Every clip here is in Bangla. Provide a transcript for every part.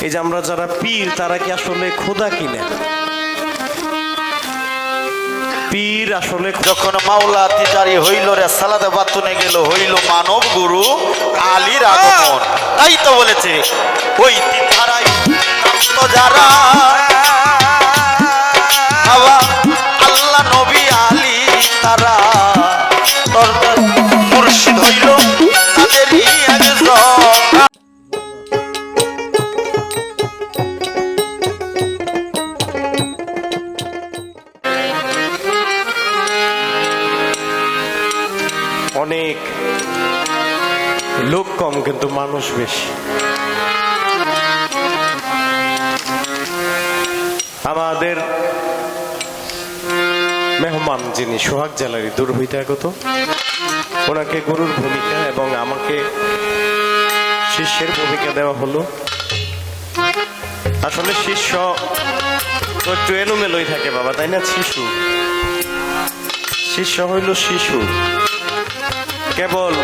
এই যে আমরা যারা পীর তারা কি আসলে খোদা কিনা? পীর আসলে যখন মাওলা তিজারি হইল রে সালাতে বাতুনে গেল হইল মানব গুরু আলীর আগমন। তাই তো বলেছে ওই তিনধারাই তো যারা আল্লাহ নবী আলী তারা মুর্শিদ হইল তাদেরই একজন। অনেক লোক কম কিন্তু মানুষ বেশি। আমাদের মেহমান যিনি সোহাগ জেলারি দূর হইতে আগত, ওনাকে গুরুর ভূমিকা এবং আমাকে শিষ্যের ভূমিকা দেওয়া হলো। আসলে শিষ্য তো একটু এলোমেলোই থাকে বাবা, তাই না? শিষ্য হইল শিশু, কেবল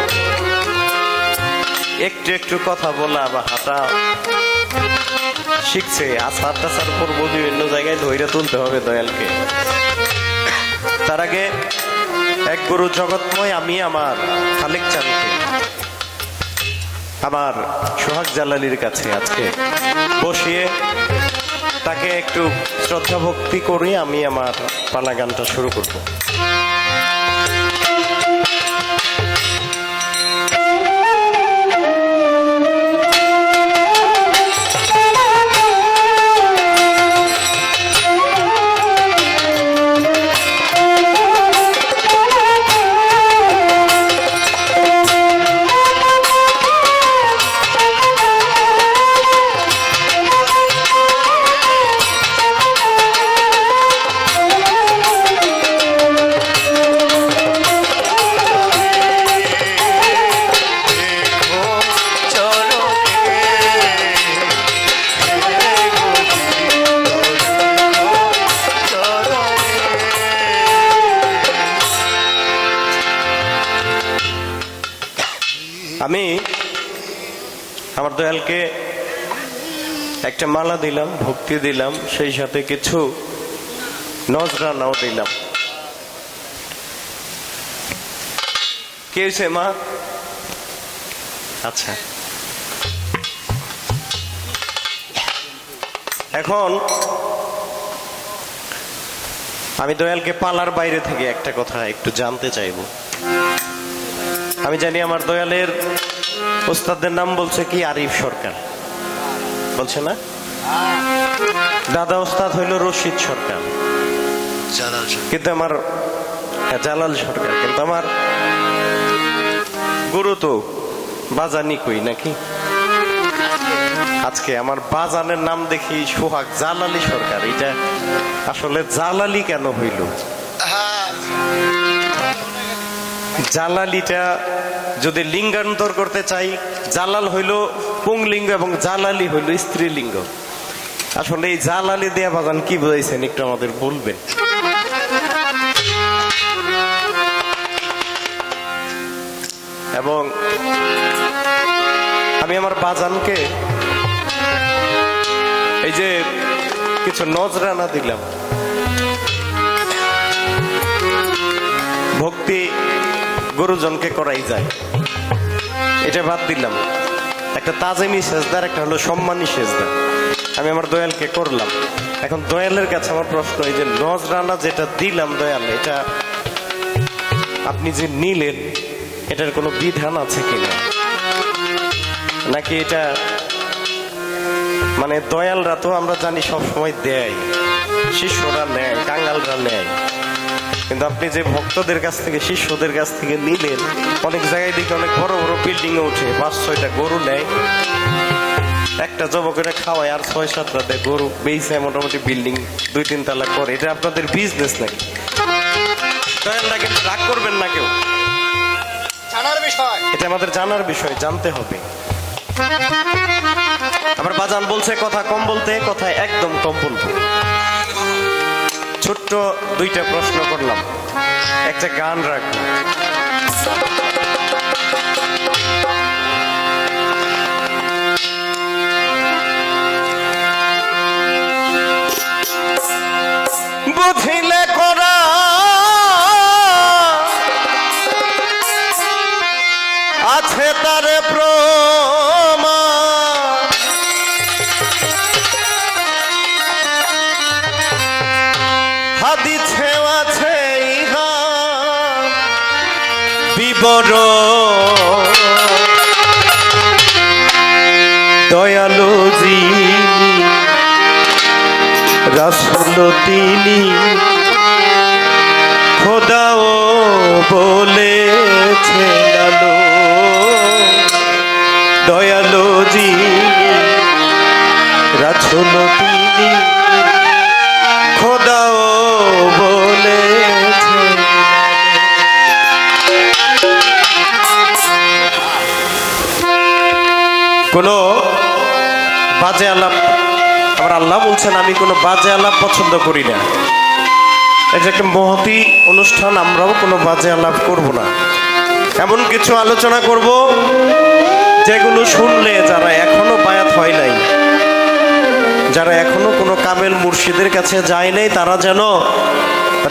একটু একটু কথা বলা বা হাঁটা শিখছে। আচার টাচার করবো, বিভিন্ন জায়গায় ধৈর্য তুলতে হবে দয়ালকে। তার আগে এক গুরু জগৎময় আমি আমার খালেক চাঁদকে, আমার সোহাগ জালালির কাছে আজকে বসিয়ে তাকে একটু শ্রদ্ধা ভক্তি করে আমি আমার পালা গানটা শুরু করব। আমি আমার দয়ালকে একটা মালা দিলাম, ভক্তি দিলাম, সেই সাথে কিছু নজরানাও দিলাম। কে হয়েছে মা? আচ্ছা, এখন আমি দয়ালকে পালার বাইরে থেকে একটা কথা একটু জানতে চাইব। আমি জানি আমার দয়ালের ওস্তাদের নাম বলছে কি আরিফ সরকার, বলছে না? দাদা ওস্তাদ হইল রশিদ সরকার, কিন্তু আমার জালাল সরকার, কিন্তু আমার গুরু তো বাজানি কই নাকি? আজকে আমার বাজানের নাম দেখি সোহাগ জালালি সরকার। এটা আসলে জালালি কেন হইল? জালালিটা যদি লিঙ্গান্তর করতে চাই, জালাল হইল পুংলিঙ্গ এবং জালালি হইল স্ত্রীলিঙ্গ। আসলে এই জালালি দেয়া বাগান কি বুঝাইছেন একটু আমাদের বলবেন? এবং আমি আমার বাজানকে এই যে কিছু নজরানা দিলাম, ভক্তি গুরুজনকে করাই যায়, এটা বাদ দিলাম। একটা তাজিমি সেজদা, একটা হলো সম্মানী সেজদা আমি আমার দয়ালকে করলাম। এখন দয়ালের কাছে আমার প্রশ্ন, এই যে নজরানা যেটা দিলাম দয়াল, এটা আপনি যে নিলেন এটার কোনো বিধান আছে কিনা, নাকি এটা মানে দয়ালরা তো আমরা জানি সবসময় দেয়, শিষ্যরা নেয়, কাঙ্গালরা নেয়, কিন্তু আপনি যে ভক্তদের কাছ থেকে শিষ্যদের কাছ থেকে নিলেন, অনেক জায়গায় দিকে অনেক বড় বড় বিল্ডিং এ উঠে ৫-৬টা গরু নেয়, একটা যুবকের খাওয়ায় আর ৬-৭টা দেয় গরু বেইছে, মোটামুটি বিল্ডিং ২-৩ তলা করে। এটা আপনাদের বিজনেস নাকি? দয়ালরা কিন্তু রাগ করবেন না কেউ, জানার বিষয়, এটা আমাদের জানার বিষয়, জানতে হবে। আমার বাজান বলছে কথা কম বলতে, কথা একদম কম বলবো। ছোট্ট দুইটা প্রশ্ন করলাম, একটা গান রাখবো। বিবরণ দয়ালু যিনি রাসূল তিনি খোদাও বলেছেন আলো দয়ালু যিনি রাসূল তিনি খোদাও বলেছেন। কোনো বাজে আলাপ, আমার আল্লাহ বলছেন আমি কোনো বাজে আলাপ পছন্দ করি না। এটা একটা মহতি অনুষ্ঠান, আমরাও কোনো বাজে আলাপ করব না। এমন কিছু আলোচনা করব যেগুলো শুনলে যারা এখনো বায়াত হয় নাই, যারা এখনো কোনো কামেল মুর্শিদের কাছে যায় নাই, তারা যেন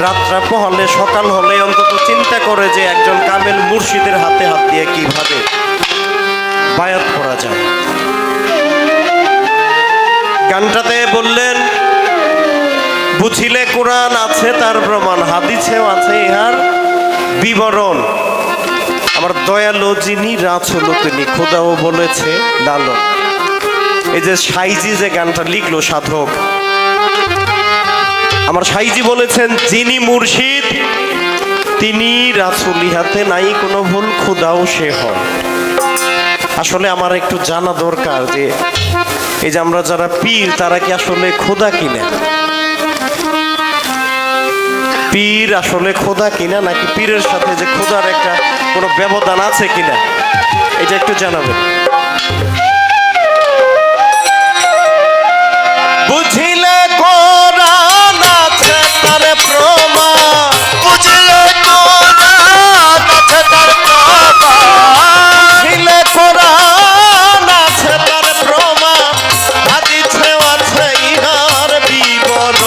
রাত্রা হলে সকাল হলে অন্তত চিন্তা করে যে একজন কামেল মুর্শিদের হাতে হাত দিয়ে কিভাবে বায়াত করা যায়। গানটাতে বললেন বুঝিলে কোরআন আছে তার প্রমাণ, হাদিসেও আছে ইহার বিবরণ। আমার দয়ালু যিনি রাসূল তিনি খোদাও বলেছে লালন। এই যে সাইজি যে গানটা লিখলো সাধক, আমার সাইজি বলেছেন যিনি মুর্শিদ তিনি রাসূল, ইহাতে নাই কোনো ভুল, খোদাও সে হয়। আসলে আমার একটু জানা দরকার যে এই যে আমরা যারা পীর তারা কি আসলে খোদা কিনা, পীর আসলে খোদা কিনা, নাকি পীরের সাথে যে খোদার একটা কোনো ব্যবধান আছে কিনা, এটা একটু জানাবেন। বুঝিলে কোরআন আছে তার প্রমাণ, বুঝলে কোরআন আছে তার প্রমাণ, বুঝিলে কোরআন আছে তার প্রমাণ, হাদিসেও আছে ইহার বিবরণ।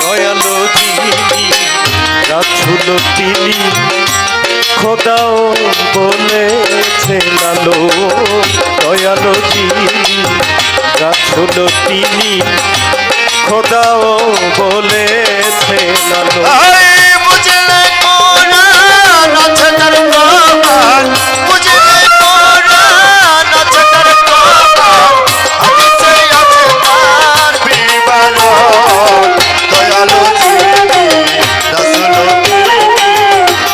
দয়ালু যিনি রাসূল তিনি খোদাও বলেছেন আলো দয়ালু যিনি রাসূল তিনি খোদাও বলেছেন আলো। বুঝলে কোরআন আছে তার প্রমাণ, বুঝলে কোরআন আছে তার প্রমাণ, হাদিসে আছে তার বিবরণ। দয়ালু যিনি রাসূল তিনি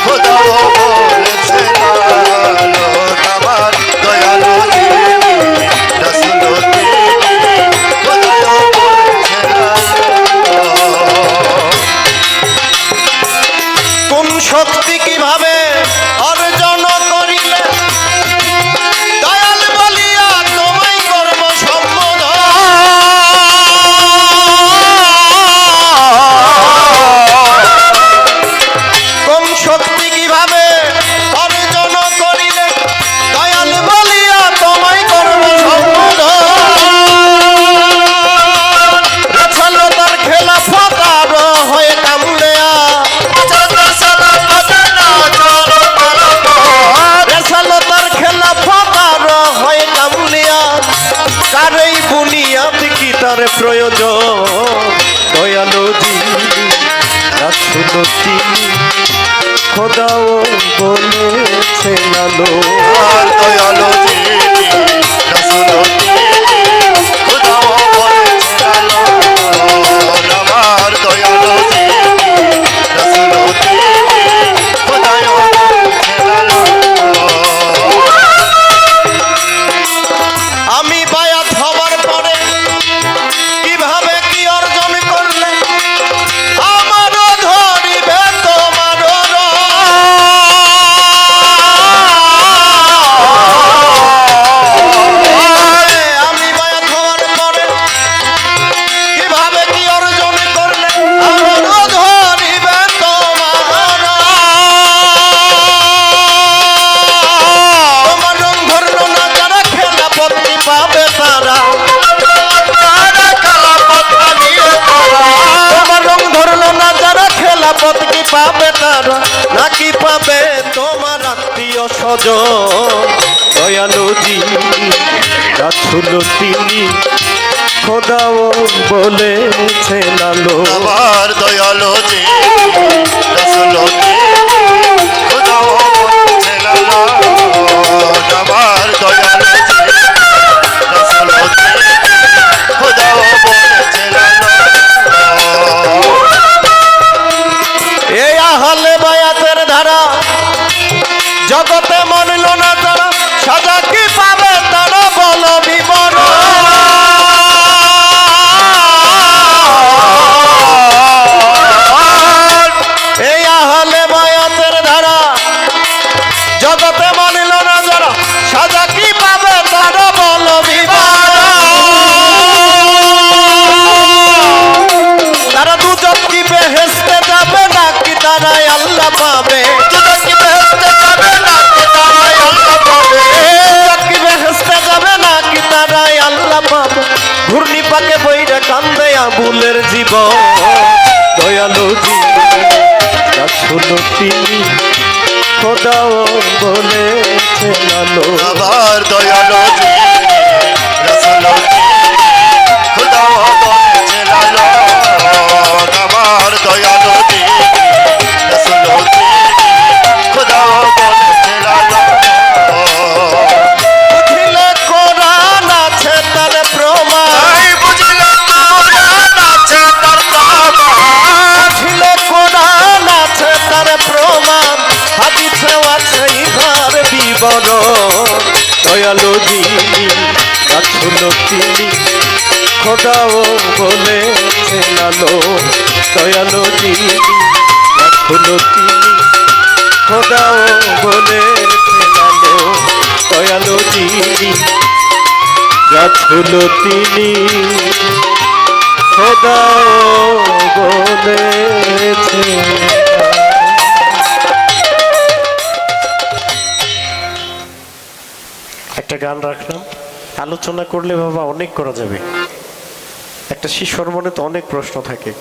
খোদাও বলেছেন আলো। আমার দয়ালু যিনি রাসূল তিনি খোদাও বলেছেন আলো। কোন শক্তি কিভাবে অর্জন করিলে দয়াল বলিয়া তোমায় কর্ম সম্বোধন। কোন শক্তি কিভাবে অর্জন করিলে দয়াল বলিয়া তোমায় কর্ম সম্বোধন। রাসূলতার খেলাফত আর হয়ে কামলেয়া, রাসূলতার খেলাফত আর হয়ে কামলেয়া, কারই বুনিয়াদ কি তার প্রয়োজন। দয়ালু যিনি রাসূল তিনি খোদাও বলেছেন আলো। দয়ালু যিনি রাসূল তিনি খোদাও বলেছেন আলো। আমার দয়ালু যিনি রাসূল তিনি খোদাও বলেছেন আলো। আমি বায়াত হওয়ার পরে কিভাবে কি অর্জন করলে আমারও ধরিবে তোমারও আমি বায়াত হওয়ার পরে কিভাবে কি অর্জন করলে আমারও ধরিবে তোমার। তোমার রং ধরলো না যারা খেলাপতি পাবে তারা, তোমার রং ধরলো না যারা খেলাপত কি পাবে তারা, নাকি পাবে তোমার আত্মীয় স্বজন। দয়ালু যিনি রাসূল তিনি খোদাও বলেছেন আলো। আমার দয়ালু যিনি রাসূল তিনি খোদাও করা পাপ ঘূর্ণি পাকে বইরা কান্দে আবুলের জীবন দয়ালু রাসূল তিনি খোদাও বলেছেন আলো আবার দয়ালো রাসূল খুদা বলেছে লালো আবার দয়ালো রাসূল খুদা বলেছে লালো বুঝিলে কোরআন আছে তার প্রমাণ এই বুঝলে কোরআন আছে তার প্রমাণ বুঝিলে কোরআন আছে তার প্রমাণ হাদিসেও আছে ইহার বিবরণ দয়ালু যিনি রাসূল তিনি খোদাও বলেছেন আলো দয়ালু যিনি রাসূল তিনি খোদাও বলেছেন আলো দয়ালু যিনি রাসূল তিনি খোদাও বলেছেন একটা গান রাখলাম আলোচনা করলে বাবা অনেক করা যাবে একটা শিশুর মনে তো অনেক প্রশ্ন থাকে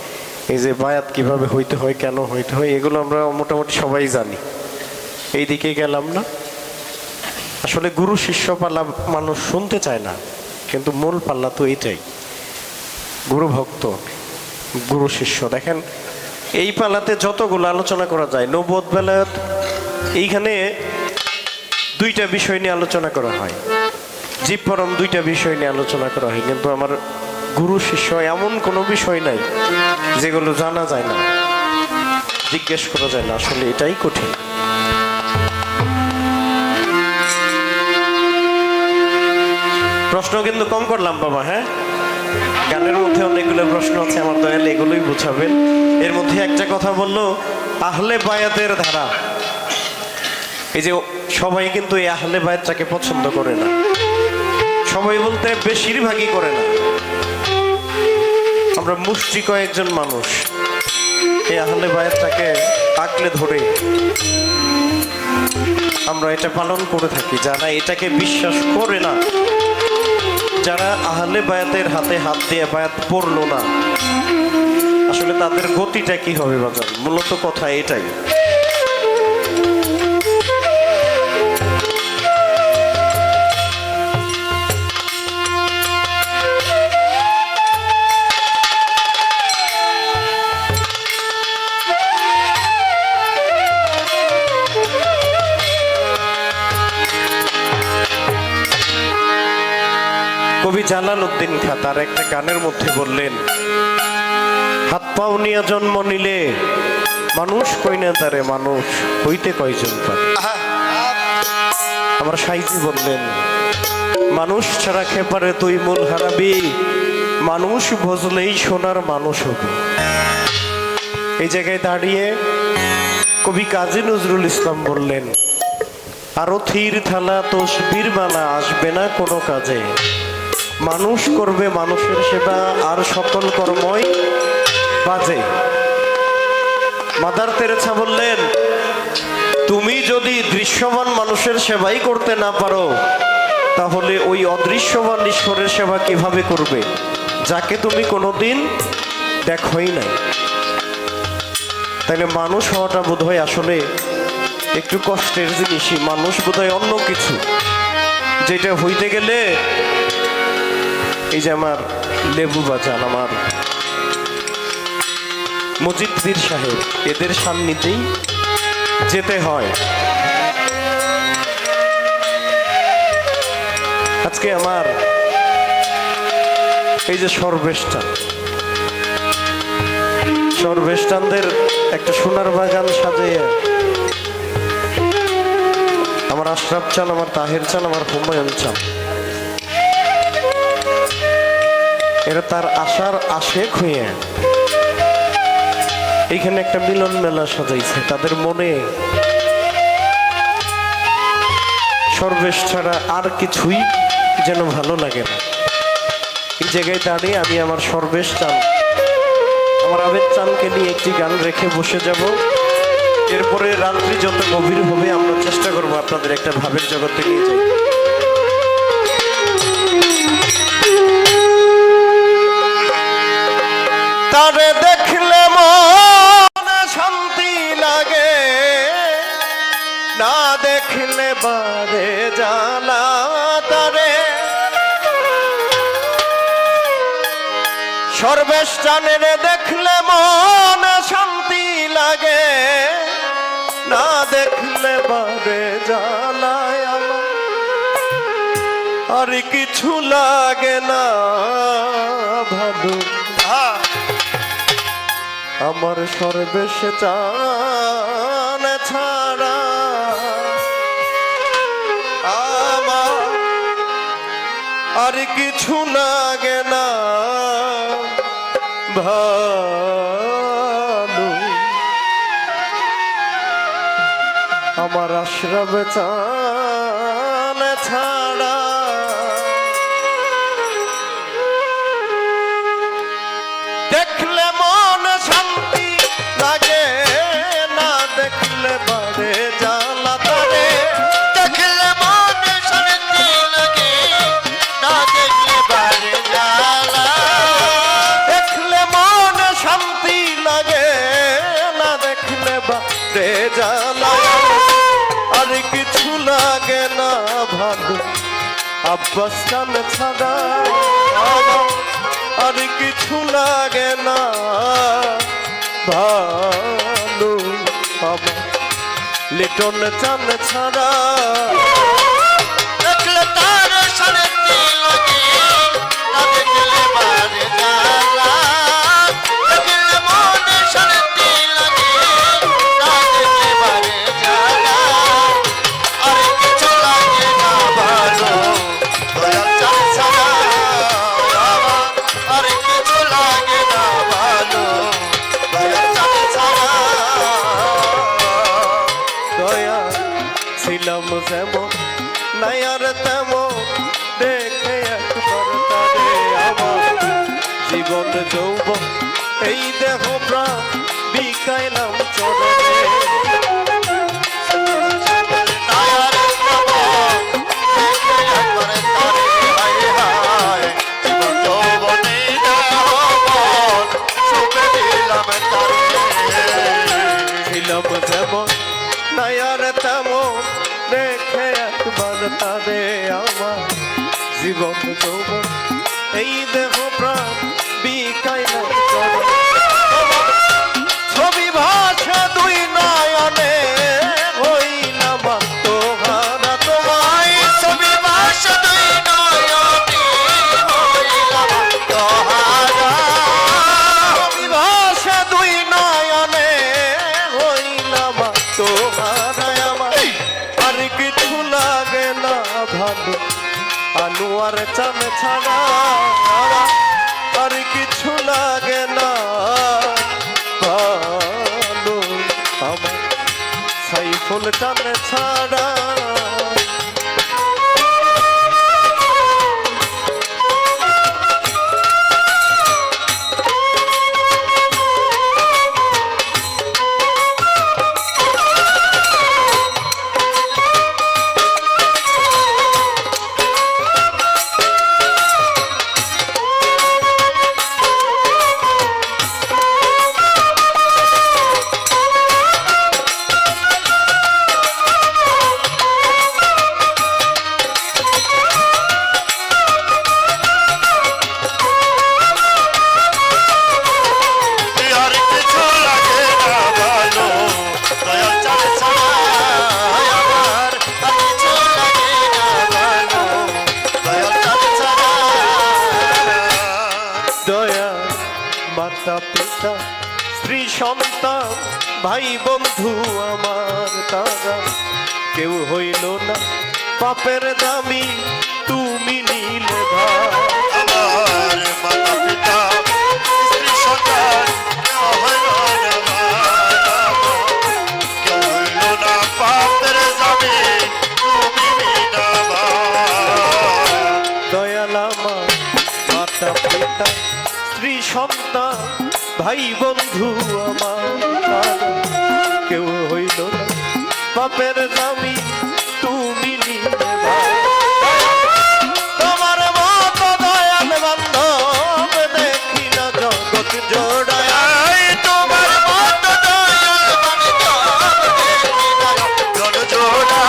এই যে বায়াত কিভাবে হইতে হয় কেন হইতে হয় এগুলো আমরা মোটামুটি সবাই জানি এই দিকে গেলাম না আসলে গুরু শিষ্য পাল্লা মানুষ শুনতে চায় না কিন্তু মূল পাল্লা তো এইটাই গুরু ভক্ত গুরু শিষ্য দেখেন এই পাল্লাতে যতগুলো আলোচনা করা যায় নবুয়ত বেলায়েত এইখানে দুইটা বিষয় নিয়ে আলোচনা করা হয় জীব পরম দুইটা বিষয় নিয়ে আলোচনা করা হয় কিন্তু আমার গুরু শিষ্য এমন কোনো বিষয় নাই যেগুলো জানা যায় না জিজ্ঞেস করা যায় না আসলে এটাই কঠিন প্রশ্ন কিন্তু কম করলাম বাবা হ্যাঁ গানের মধ্যে অনেকগুলো প্রশ্ন আছে আমার দয়াল এগুলোই বুঝাবেন এর মধ্যে একটা কথা বললো আহলে বায়াতের ধারা এই যে সবাই কিন্তু এই আহলে বায়াতটাকে পছন্দ করে না সবাই বলতে বেশিরভাগই করে না আমরা মুষ্টি কয়েকজন মানুষ এই আহলে বায়াতটাকে আঁকলে ধরে আমরা এটা পালন করে থাকি যারা এটাকে বিশ্বাস করে না যারা আহলে বায়াতের হাতে হাত দিয়ে বায়াত পড়লো না আসলে তাদের গতিটা কি হবে বাজার মূলত কথা এটাই কবি জালালউদ্দিন খাঁ তার একটা গানের মধ্যে বললেন হাত পাও নিয়া জন্ম নিলে মানুষ কই না তারে মানুষ হইতে কয়জন পারে আমার সাইজি বললেন মানুষ ছাড়া খেপারে তুই মূল হারাবি মানুষ ভজলেই সোনার মানুষ হবে এই জায়গায় দাঁড়িয়ে কবি কাজী নজরুল ইসলাম বললেন আরো থির থালা তসবির মালা আসবে না কোনো কাজে মানুষ করবে মানুষের সেবা আর সকল কর্মই বাজে মাদার তেরেসা বললেন তুমি যদি দৃশ্যমান মানুষের সেবাই করতে না পারো তাহলে ওই অদৃশ্যমান ঈশ্বরের সেবা কিভাবে করবে যাকে তুমি কোনোদিন দেখোই নাই তাইলে মানুষ হওয়াটা বোধহয় আসলে একটু কষ্টের জিনিসই মানুষ বোধহয় অন্য কিছু যেটা হইতে গেলে এই যে আমার লেবু বাজান আমার মজিদ পীর সাহেব এদের সান্নিধ্যেই যেতে হয় আজকে আমার এই যে সর্বেষ্টানদের একটা সোনার বাগান সাজিয়ে আমার আশরাফ চান আমার তাহের চান আমার হুমায়ুন চান এরা তার আশার আশেক হয়ে এইখানে একটা মিলন মেলা সাজাইছে তাদের মনে সর্বেশ ছাড়া আর কিছুই যেন ভালো লাগে না এই জায়গায় দাঁড়িয়ে আমি আমার সর্বেশ চান আমার আবেদ চানকে নিয়ে একটি গান রেখে বসে যাব এরপরে রাত্রি যত গভীর হবে আমরা চেষ্টা করবো আপনাদের একটা ভাবের জগতে নিয়ে যাই সর্বেশ টানের দেখলে মনে শান্তি লাগে, না দেখলে বারে জ্বালায় আমার, আর কিছু লাগে না ভালো। আমার সর্বেশ চান ছাড়া আমার আর কিছু লাগে না ভালো। আমার আশরাফ চান ছাড়া দেখলে মন শান্তি লাগে, না দেখলে বারে জ্বালা তারে। দেখলে মন শান্তি লাগে, না দেখলে বারে জ্বালা। দেখলে মন শান্তি লাগে, না দেখলে বারে জ্বালা, আর কিছু লাগে না ভালো। আব্বাস চান ছাড়া আর কিছু লাগে না ভালো। আমার লিটন চান ছাড়া দেখলে তার শান্তি লাগে, না দেখলে বারে জ্বালা। দেখলে মন শান্তি লাগে, না দেখলে বারে জ্বালা। আর কিছু লাগে না ভালো, দয়াল চাঁদ ছাড়া আমার। আর কিছু লাগে না ভালো, দয়াল চাঁদ ছাড়া। দয়া ছিলাম যেমন নাই আর তেমন, দেখে একবার তারে আমার জীবন যৌবন এই দেহ প্রাণ বিকাইলাম চরণে। ছিলাম যেমন নাই আর তেমন, দেখে একবার তারে আমার জীবন যৌবন এই দেহ প্রাণ বিকাইলাম চরণে। ছবি ভাষা দুই নয়নে হইলাম আত্মহারা তোমায়। ছবি ভাষা দুই নয়নে হইলাম আত্মহারা। ছবি ভাষা দুই নয়নে হইলাম আত্মহারা আমার, আর কিছু লাগে না ভালো। আনোয়ার চান ছাড়া আর কিছু লাগে না ভালো। আমার সাইফুল চান ছাড়া আর কিছু লাগে না ভালো, দয়াল চাঁদ ছাড়া আমার। আর কিছু লাগে না ভালো, দয়াল চাঁদ ছাড়া। দয়া মাতা পিতা স্ত্রী সন্তান ভাই বন্ধু আমার, তারা কেউ হইল না পাপের দামি, তুমি নীলে ভাই। আমার মাতা পিতা স্ত্রী সন্তান কেউ হইল না ভালো, কেউ হইল না পাপের দামি, তুমি বিনা ভাই। দয়াল আমার মাতা পিতা স্ত্রী সন্তান ভাই বন্ধু আমার, তারা কেউ হইল না পাপের দামি, তুমি নীলে ভাই। তোমার মতো দয়াল বান্ধব দেখি না জগৎ জোড়ায়। তোমার মতো দয়াল বান্ধব দেখি না জগৎ জোড়ায়।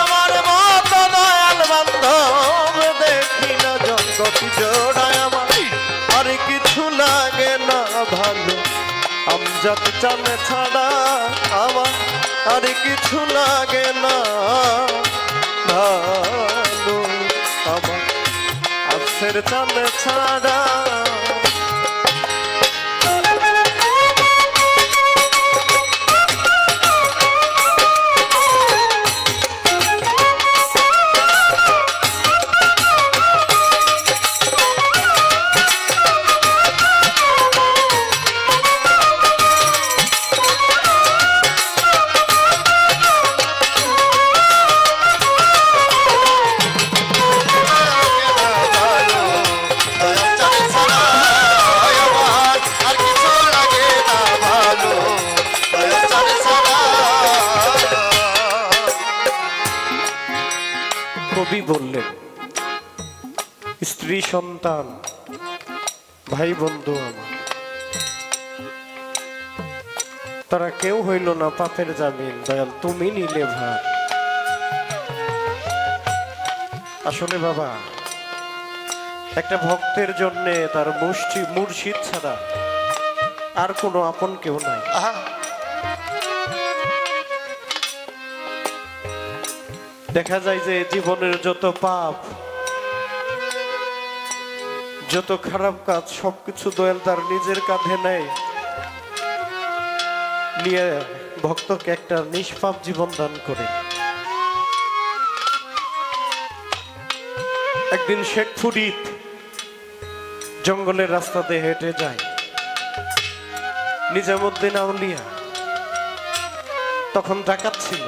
আমার মতো দয়াল বান্ধব দেখি না জগৎ জোড়ায় আমার, আর জাতি চাঁদে ছাড়া আমার আর কিছু লাগে না ভালো আমার আজকের চাঁদে ছাড়া কবি বললেন স্ত্রী সন্তান ভাই বন্ধু আমার তারা কেউ হইল না পাপের জামিন দয়াল তুমি নিলে ভার আসলে বাবা একটা ভক্তের জন্য তার মুর্শিদ ছাড়া আর কোনো আপন কেউ নাই দেখা যায় যে জীবনের যত পাপ যত খারাপ কাজ সবকিছু দয়াল তার নিজের কাঁধে নেয় নিয়ে ভক্তকে একটা নিষ্পাপ জীবন দান করে একদিন শেখ ফরিদ জঙ্গলের রাস্তাতে হেঁটে যায় নিজামুদ্দিন আউলিয়া তখন ডাকাত ছিল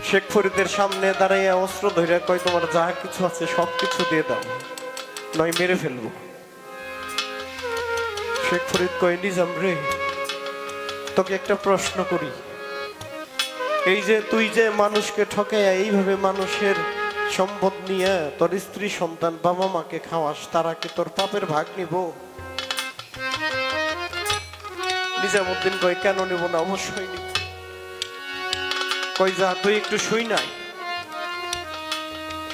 শেখ ফরিদের সামনে দাঁড়াইয়া অস্ত্র ধরে কয় তোমার যা কিছু আছে সবকিছু দিয়ে দাও নয় মেরে ফেলবো শেখ ফরিদ কয় নিজাম রে তোকে একটা প্রশ্ন করি এই যে তুই যে মানুষকে ঠকাইয়া এইভাবে মানুষের সম্পদ নিয়ে তোর স্ত্রী সন্তান বাবা মাকে খাওয়াস তারা কি তোর পাপের ভাগ নিব নিজামুদ্দিন কয় কেন নিব না অবশ্যই নিব কই যা তুই একটু শুই নাই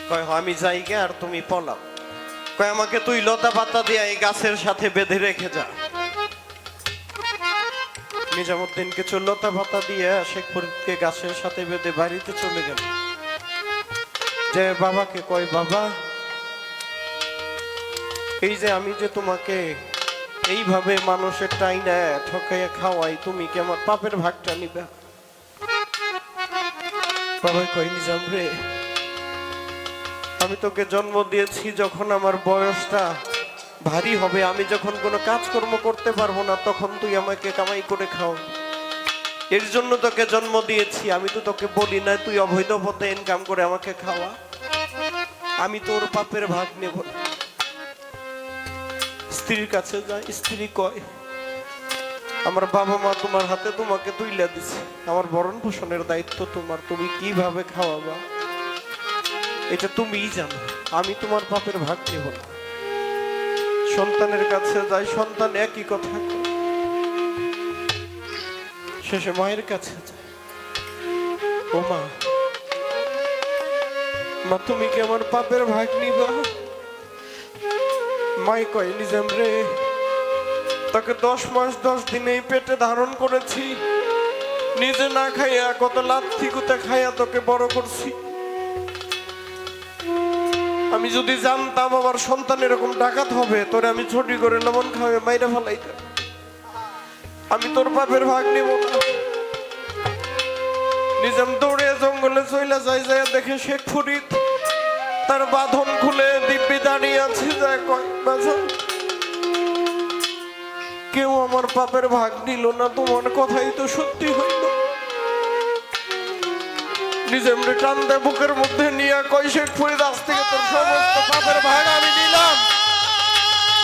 কয় আমি যাই গে আর তুমি পলাও কয় আমাকে তুই লতা পাতা দিয়ে এই গাছের সাথে বেঁধে রেখে যা নিজামুদ্দিন কিছু লতা পাতা দিয়ে শেখ ফরিদকে গাছের সাথে বেঁধে বাড়িতে চলে গেল যে বাবাকে কয় বাবা এই যে আমি যে তোমাকে এইভাবে মানুষের টাইনা ঠকাইয়া খাওয়াই তুমি কি আমার পাপের ভাগটা নিবা বাবা কই নিজাম রে আমি তোকে জন্ম দিয়েছি যখন আমার বয়সটা ভারী হবে আমি যখন কোনো কাজকর্ম করতে পারবো না তখন তুই আমাকে কামাই করে খাও এর জন্য তোকে জন্ম দিয়েছি আমি তো তোকে বলি না তুই অবৈধ পথে ইনকাম করে আমাকে খাওয়া আমি তোর পাপের ভাগ নেব না স্ত্রীর কাছে যায় স্ত্রী কয় আমার বাবা মা তোমার হাতে তোমাকে তুইলা দিছে আমার ভরণ পোষণের দায়িত্ব তোমার তুমি কিভাবে খাওয়াবা এটা তুমিই জানো আমি তোমার পাপের ভাগ নেব না সন্তানের কাছে যায় সন্তান একই কথা শেষে মায়ের কাছে যায় ও মা মা তুমি কি আমার পাপের ভাগ নিবা মাই কয় নিজাম রে তাকে 10 মাস 10 দিনে পেটে ধারণ করেছি নিজে না খাইয়া কত লাথি কুতে খাইয়া তোকে বড় করছি আমি যদি জানতাম আমার সন্তান এরকম ডাকাত হবে তোরে আমি ছুটি করে লবণ খাওয়াই মাইরা ফেলাইতাম আমি তোর পাপের ভাগ নিব না নিজাম দৌড়ে জঙ্গলে চইলা যায় দেখে শেখ ফরিদ তার বাঁধন খুলে দিব্যি দাঁড়িয়ে আছে যায় কয় বাজান কেউ আমার পাপের ভাগ নিল না তোমার কথাই তো সত্যি হইল নিজেমরে টান দেয় বুকের মধ্যে নিয়ে কয় শেখ ফরিদ আজ থেকে তোর সমস্ত পাপের ভাগ আমি নিলাম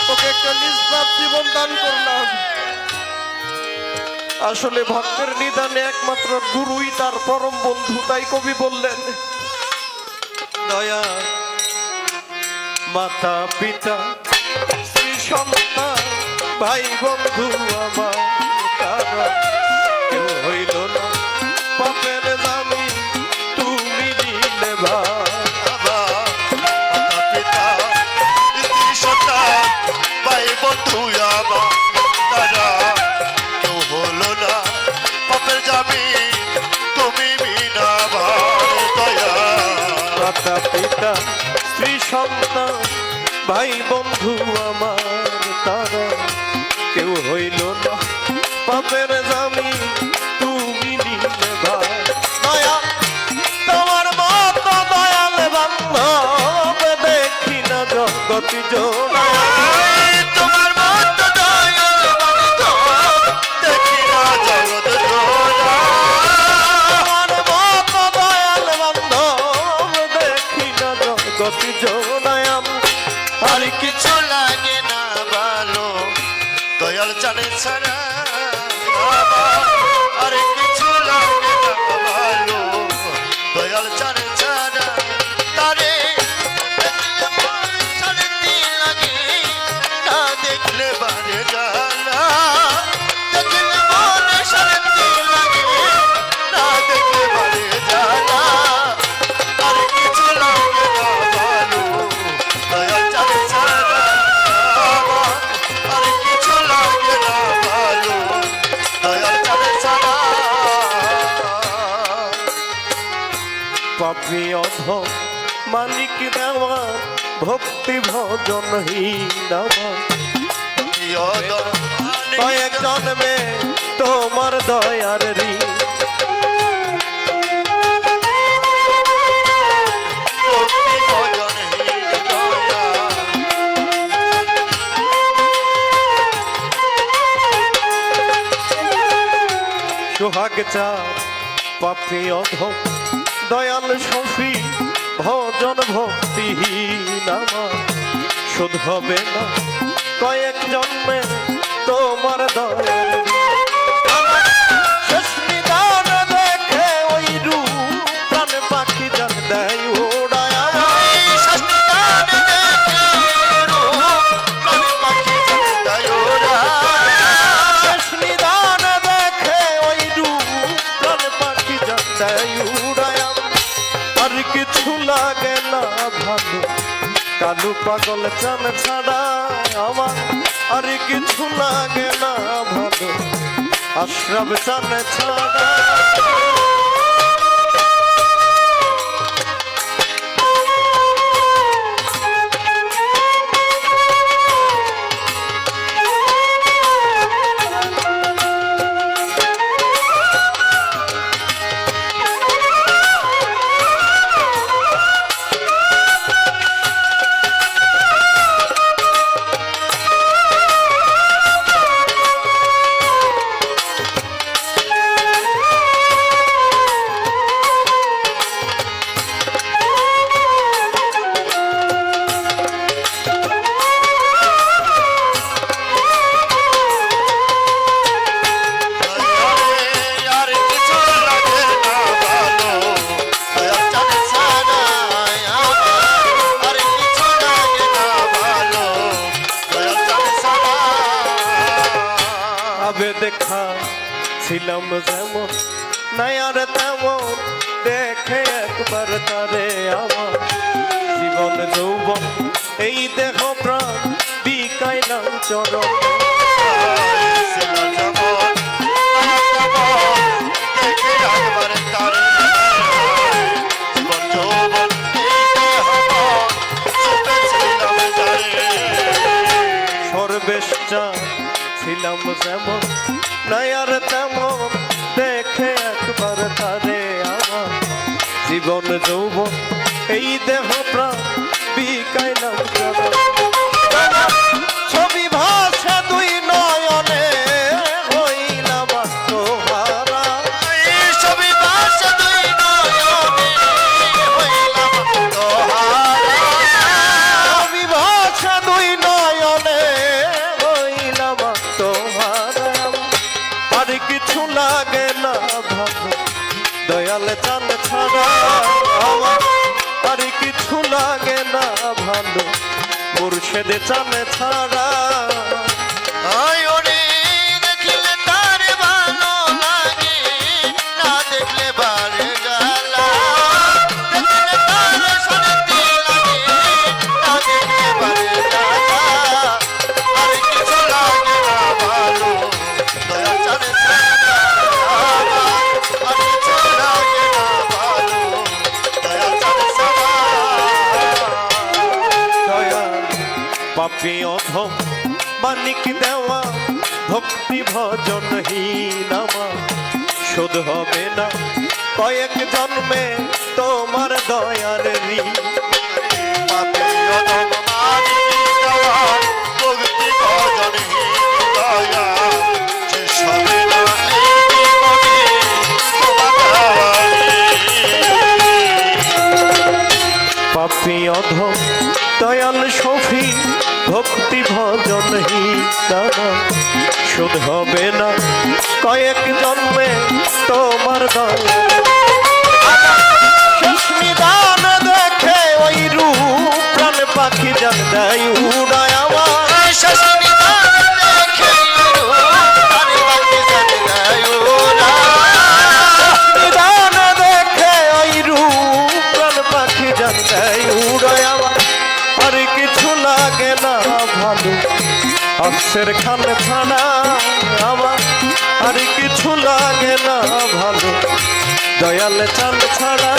তোকে একটা নিষ্পাপ জীবন দান করলাম আসলে ভক্তের নিদানে একমাত্র গুরুই তার পরম বন্ধু তাই কবি বললেন দয়া মাতা পিতা শ্রী সন্তান ভাই বন্ধু আমার তারা কেউ হইল না পাপের দামি তুমি নিলে বাবা মাতা পিতা স্ত্রী সন্তান ভাই বন্ধু আমার তারা ভাই বন্ধু আমার তারা কেউ হইল না পাপের জামি তুমি নিলে ভাই দয়াল তোমার মত দয়াল বান্ধব দেখি না জগৎ জোড়া তোমার মত দয়াল বান্ধব দেখি না জগৎ জোড়া তোমার মত দয়াল বান্ধব দেখি না জগৎ জোড়ায় আর কিছু লাগে না ভালো দয়াল চাঁদে ছাড়া আর কিছু লাগে না ভালো দয়াল চাঁদে ছাড়া তারে দেখলে মন শান্তি লাগে না দেখলে বারে জ্বালা দেখলে মন শান্তি লাগে না দেখলে বারে জ্বালা আর কিছু লাগে না ভালো দয়াল চাঁদে ছাড়া আর কিছু লাগে না ভালো দয়াল চাঁদে ছাড়া পাপি অধ মালিক দেওয়া ভক্তি ভজনহীন আমার কয়েক জন্মে তোমার দয়ার ঋণ সোহাগ চার পাপি অধম দয়াল শফি ভজন ভক্তিহীন আমার শোধ হবে না কয়েক জন্মে তোমার দয়ার ঋণ। আমার শেষ নিদান দেখে ওই রূপ প্রাণ পাখি জান দেয় ওড়ায় শেষ নিদান দেখে ওই রূপ প্রাণ পাখি জান দেয় উড়ায় আর কিছু লাগে না ভালো কালু পাগল চান ছাড়া আমার আর কিছু লাগে না ভালো আশরাফ চান ছাড়া আবে দেখা ছিলাম যেমন নাই আর তেমন দেখে একবার তারে আমার জীবন যৌবন এই দেহ প্রাণ বিকাইলাম চরণ সর্বেশটা ছিলাম যেমন নাই আর তেমন দেখে একবার তারে আমার জীবন যৌবন এই দেহ প্রাণ বিকাইলাম চরণ ছবি ভাষা দুই নয়নে হইলাম আত্মহারা ছবি ভাষা দুই নয়নে হইলাম আত্মহারা ছবি ভাষা দুই নয়নে হইলাম আত্মহারা আর কিছু লাগে না ভালো দয়াল চাঁদ ছাড়া আমার আর কিছু লাগে না ভালো মুর্শেদ চাঁদ ছাড়া আয়োরে দেখলে তারে ভালো লাগে না দেখলে বারে জ্বালা দেখলে তারে শান্তি লাগে না দেখলে বারে জ্বালা আর কিছু লাগে না ভালো দয়া চাঁদে ছাড়া আর কিছু লাগে না ভালো দয়া চাঁদে ছাড়া দয়াল পাপী অধম মানিক দেওয়া ভক্তি ভজনহীন আমার শোধ হবে না কয়েক জন্মে তোমার দয়ার ঋণ। পাপী অধম মানিক দেওয়া ভক্তি ভজনহীন দয়া শেষ হবে না এই জীবনে তোমার পাপী অধম দয়াল সফি ভক্তি ভজনহীন আমার শোধ হবে না কয়েক জন্মে তোমার দয়া। শেষ নিদান দেখে ওই রূপ প্রাণ পাখি জান দেয় উড়ায় আমার। শেষ নিদান দেখে নিদান দেখে ওই রূপ প্রাণ পাখি জান দেয় উড়ায় আমার। আর কিছু লাগে না ভালো আফসের খান খানা আমার। আর কিছু লাগে না ভালো দয়াল চাল ছাড়া।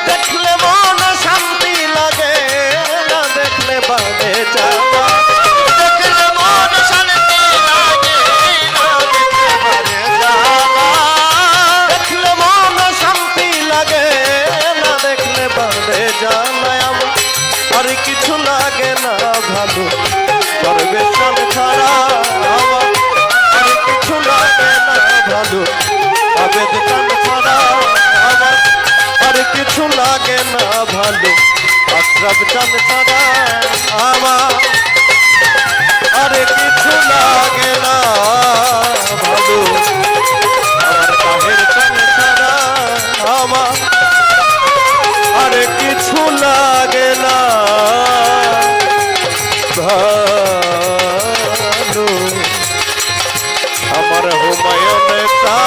দেখলে মন শান্তি লাগে না দেখলে বাদে চাওয়া। দেখলে মন শান্তি লাগে না দেখলে বারে জ্বালা। দেখলে মন শান্তি লাগে না দেখলে বাদে জ্বালায় আমার। আর কিছু লাগে না ভালো করবে চাল ছাড়া আমার। আর কিছু লাগে না ভালো আবেদ চাল ছাড়া আমার। আর কিছু লাগে না ভালো আশ্রব চাল ছাড়া আমার। আর কিছু লাগে না ভালো আমার কাহের চাল ছাড়া আমার। আর কিছু লাগে না ভালো আমার হুমায়ুন প্রাণ ছাড়া।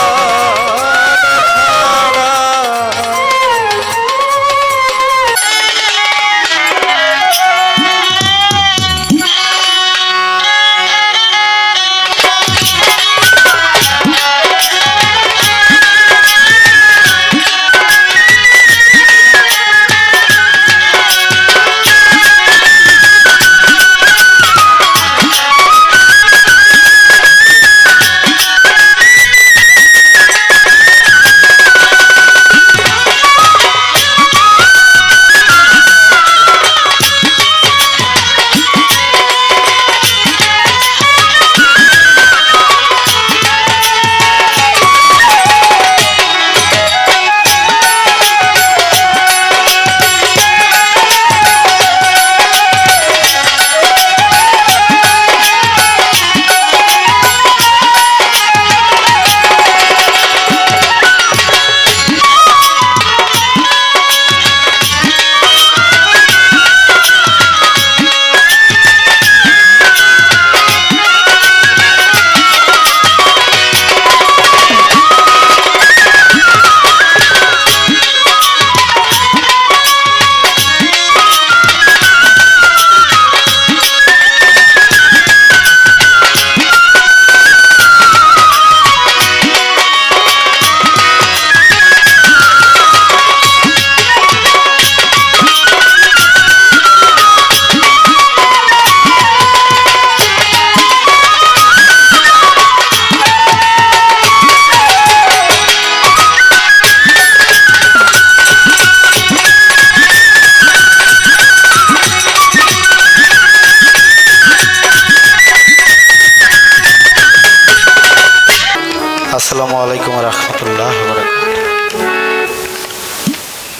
আসসালামু আলাইকুম রহমতুল্লাহ।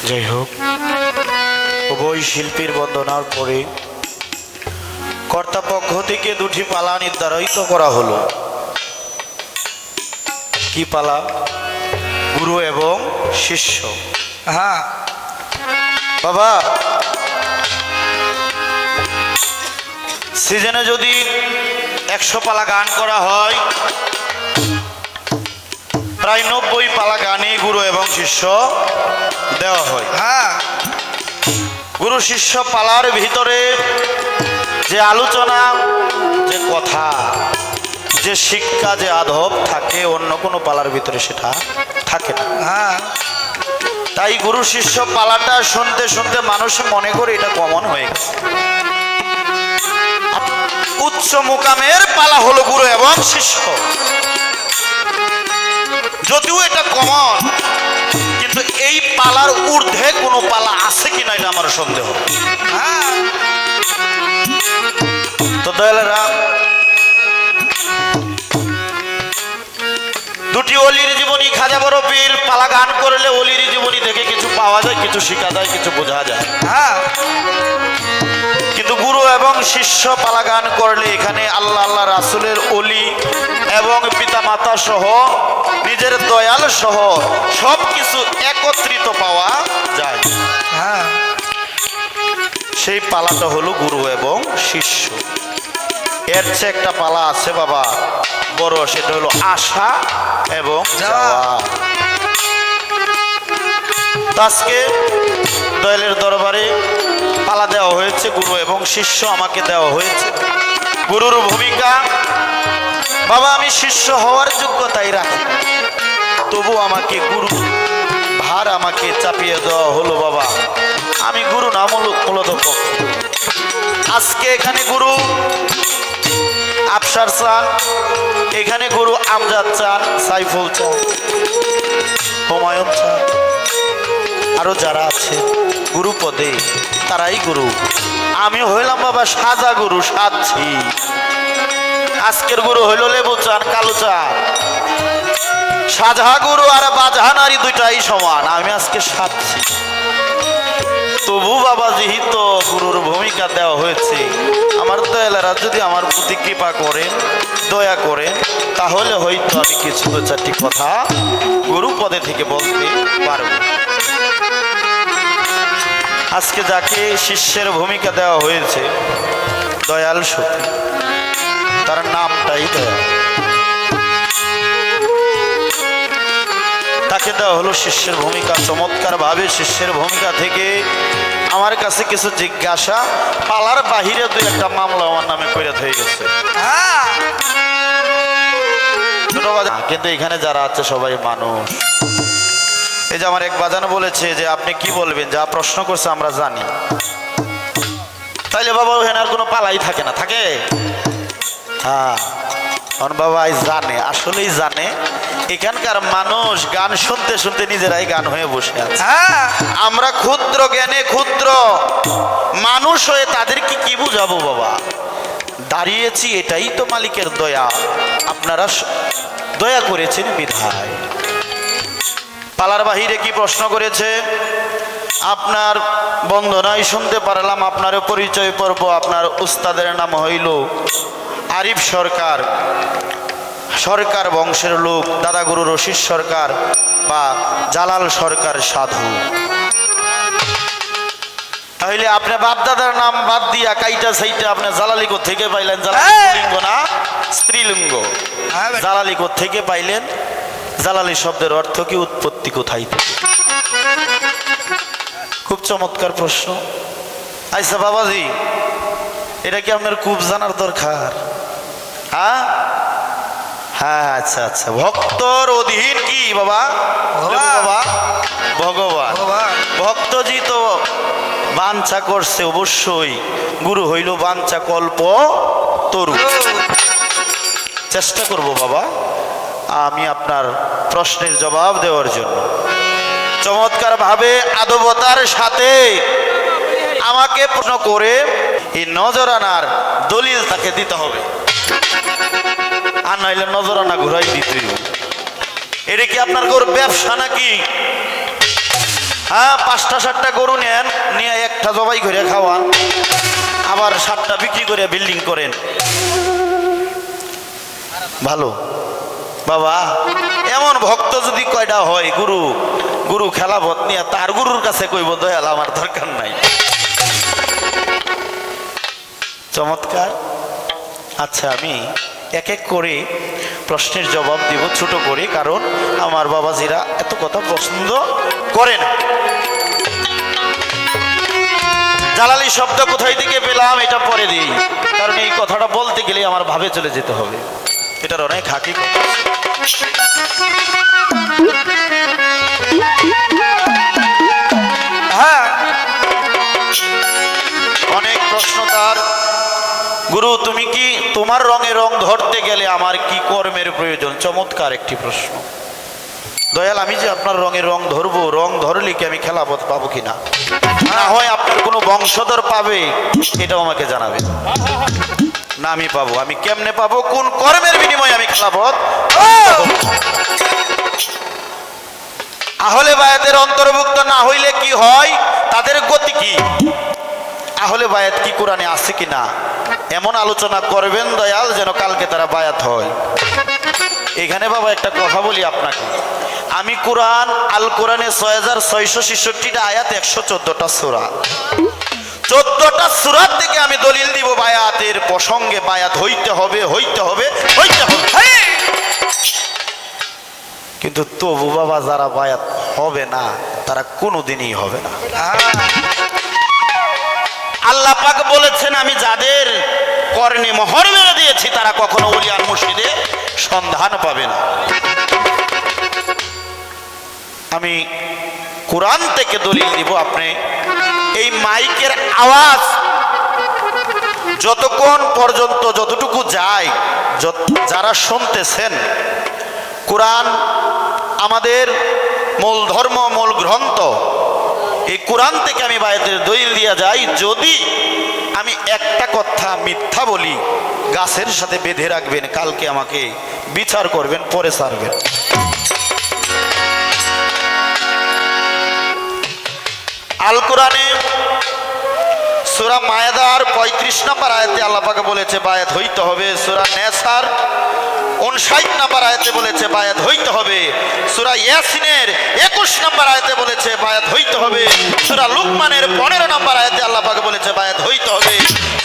যাই হোক, উভয় শিল্পীর বন্দনার পরে কর্তাপক্ষ থেকে দুটি পালা নির্ধারিত করা হলো। কি পালা? গুরু এবং শিষ্য। হ্যাঁ বাবা, সিজনে যদি 100 পালা গান করা হয় প্রায় 90 পালা গানে গুরু এবং শিষ্য দেওয়া হয়। হ্যাঁ গুরু শিষ্য পালার ভিতরে যে আলোচনা, যে কথা, যে শিক্ষা, যে আদব থাকে, অন্য কোনো পালার ভিতরে সেটা থাকে না। হ্যাঁ তাই গুরু শিষ্য পালাটা শুনতে শুনতে মানুষ মনে করে এটা কমন হয়ে গেছে। উচ্চ মুকামের পালা হলো গুরু এবং শিষ্য। যদিও এটা কমন, কিন্তু এই পালার ঊর্ধ্বে কোনো পালা আছে কিনা এটা আমার সন্দেহ। হ্যাঁ তো দয়ালেরা, দুটি অলির জীবনী, খাজা বড় পীর পালা গান করলে অলির জীবনী থেকে কিছু পাওয়া যায়, কিছু শেখা যায়, কিছু বোঝা যায়। হ্যাঁ কিন্তু গুরু এবং শিষ্য পালা গান করলে এখানে আল্লাহ আল্লাহ রাসূলের অলি এবং পিতা মাতা সহ নিজের দয়াল সহ সব কিছু একত্রিত পাওয়া যায়। হ্যাঁ সেই পালাটা হলো গুরু এবং শিষ্য। এর চেয়ে একটা পালা আছে বাবা বড়, সেটা হলো আসা এবং যাওয়া। তো আজকে দয়ালের দরবারে পালা দেওয়া হয়েছে গুরু এবং শিষ্য আমাকে দেওয়া হয়েছে। গুরুর ভূমিকা, বাবা আমি শিষ্য হওয়ার যোগ্যতাই রাখি, তবু আমাকে গুরু ভার আমাকে চাপিয়ে দেওয়া হলো। বাবা আমি গুরু না মূলত আজকে এখানে গুরু আফসার চান, এখানে গুরু আমজাদ চান, সাইফুল চান, হুমায়ুন চান, আরো যারা আছে গুরু পদে তারাই গুরু। আমি হইলাম বাবা সাজা গুরু, সাজছি। আজকের গুরু হইল লেবু চান, কালো চান। সাজা গুরু আর বাজা নারী দুইটাই সমান, আমি আজকে সাজছি। তবু বাবা যেহেতু গুরুর ভূমিকা দেওয়া হয়েছে, আমার দয়ালেরা যদি আমার প্রতি কৃপা করেন, দয়া করেন, তাহলে হয়তো আমি কিছু দু চারটি কথা গুরু পদে থেকে বলতে পারব। আজকে যাকে শিষ্যের ভূমিকা দেওয়া হয়েছে, দয়াল সতী, তার নামটাই দয়াল, তাকে দেওয়া হলো শিষ্যের ভূমিকা। চমৎকার ভাবে শিষ্যের ভূমিকা থেকে আমার কাছে কিছু জিজ্ঞাসা, পালার বাহিরে দুই একটা মামলা আমার নামে করে হয়ে গেছে। হ্যাঁ কিন্তু এখানে যারা আছে সবাই মানুষ। এই যে আমার এক বাজান বলেছে যে আপনি কি বলবেন, যা প্রশ্ন করছে আমরা জানি। তাইলে বাবা ওখানে আর কোনো পালাই থাকে না, থাকে? হ্যাঁ, বাবা জানে, আসলেই জানে। এখানকার মানুষ গান শুনতে শুনতে নিজেরাই গান হয়ে বসে আছে। হ্যাঁ আমরা ক্ষুদ্র জ্ঞানে ক্ষুদ্র মানুষ হয়ে তাদেরকে কি বুঝাবো বাবা? দাঁড়িয়েছি, এটাই তো মালিকের দয়া। আপনারা দয়া করেছেন বিধায়। পালার বাহিরে কি প্রশ্ন করেছে? আপনার বন্দনায় শুনতে পারলাম আপনার পরিচয় পর্ব, আপনার উস্তাদের নাম হইল আরিফ সরকার, সরকার বংশের লোক, দাদা গুরু রশিদ সরকার বা জালাল সরকার সাধু। তাহলে আপনি বাপ দাদার নাম বাদ দিয়া কাইটা সাইটা আপনি জালালি থেকে পাইলেন? জালালি লিঙ্গ না স্ত্রীলিঙ্গ? জালালি থেকে পাইলেন? জালালি শব্দের অর্থ কি, উৎপত্তি কোথায় থেকে? খুব চমৎকার প্রশ্ন। আচ্ছা বাবাজি, এটা কি আপনার খুব জানার দরকার? হ্যাঁ হ্যাঁ, আচ্ছা আচ্ছা। ভক্তর অধীন কি বাবা? বাবা ভগবান। ভক্তজি তো বাঞ্ছা করছে, অবশ্যই গুরু হইল বাঞ্ছা কল্প তরু। চেষ্টা করব বাবা আমি আপনার প্রশ্নের জবাব দেওয়ার জন্য। চমৎকার ভাবে আদবতার সাথে আমাকে প্রশ্ন করে এই নজরানার দলিল তাকে দিতে হবে, আর নাইলে নজরানা ঘুরাই দিতেই। এটা কি আপনার গরু ব্যবসা নাকি? হ্যাঁ, 5টা 7টা গরু নেন, নিয়ে একটা জবাই করে খাওয়ান, আবার 7টা বিক্রি করে বিল্ডিং করেন। ভালো বাবা, এমন ভক্ত যদি কয়টা হয়, গুরু গুরু খেলাবত নিয়ে তার গুরুর কাছে কইব দয়াল আমার দরকার নাই। চমৎকার। আচ্ছা, আমি এক এক করে প্রশ্নের জবাব দিব ছোট করে, কারণ আমার বাবাজিরা এত কথা পছন্দ করে না। জালালি শব্দ কোথায় থেকে পেলাম এটা পরে দিই, কারণ এই কথাটা বলতে গেলে আমার ভাবে চলে যেতে হবে, এটার অনেক হাকি কথা। হ্যাঁ অনেক প্রশ্ন তার। গুরু তুমি কি তোমার রঙে রং ধরতে গেলে আমার কি কর্মের প্রয়োজন? চমৎকার একটি প্রশ্ন। দয়াল, আমি যে আপনার রঙে রং ধরবো, রং ধরলে কি আমি খেলাফত পাবো কিনা, না হয় আপনার কোনো বংশধর পাবে, এটাও আমাকে জানাবে। না আমি পাবো, আমি কেমনে পাবো, কোন কর্মের বিনিময়ে আমি খেলাফত? আহলে বায়াতের অন্তর্ভুক্ত না হইলে কি হয়, তাদের গতি কি? আহলে বায়াত কি কোরআনে আছে কিনা এমন আলোচনা করবেন দয়াল, যেন কালকে তারা বায়াত হয়। এখানে বাবা একটা কথা বলি আপনাকে, আমি কোরআন আল কোরআনে 6666টা আয়াত, 114টা সূরা, 14টা সূরা থেকে আমি দলিল দিব বায়াতের প্রসঙ্গে। বায়াত হইতে হবে, হইতে হবে, হইতে হবে। কিন্তু তবু বাবা যারা বায়াত হবে না, তারা কোনোদিনই হবে না। আল্লাহ পাক বলেছেন, আমি যাদের কর্ণে মোহর মেরে দিয়েছি তারা কখনো ওলিয়ার মুর্শিদে সন্ধান পাবে না। আমি কোরআন থেকে দলিল দিব। আপনি এই মাইকের আওয়াজ যতক্ষণ পর্যন্ত যতটুকু যায়, যারা শুনতেছেন, কোরআন আমাদের মূল ধর্ম, মূল গ্রন্থ, এই কোরআন থেকে আমি বায়াতের দলিল দিয়ে যাই। যদি আমি একটা কথা মিথ্যা বলি, গাছের সাথে বেঁধে রাখবেন, কালকে আমাকে বিচার করবেন, পরে ছাড়বেন। আল কোরআনে সূরা মায়েদার 35 নম্বর আয়াতে আল্লাহ পাক বলেছে বায়াত হইতে হবে। সূরা নেসার 59 নম্বর আয়াতে বলেছে বায়াত হইতে হবে। সূরা ইয়াসিনের 21 নম্বর আয়াতে বলেছে বায়াত হইতে হবে। সূরা লুকমানের 15 নম্বর আয়াতে আল্লাহ পাক বলেছে বায়াত হইতে হবে।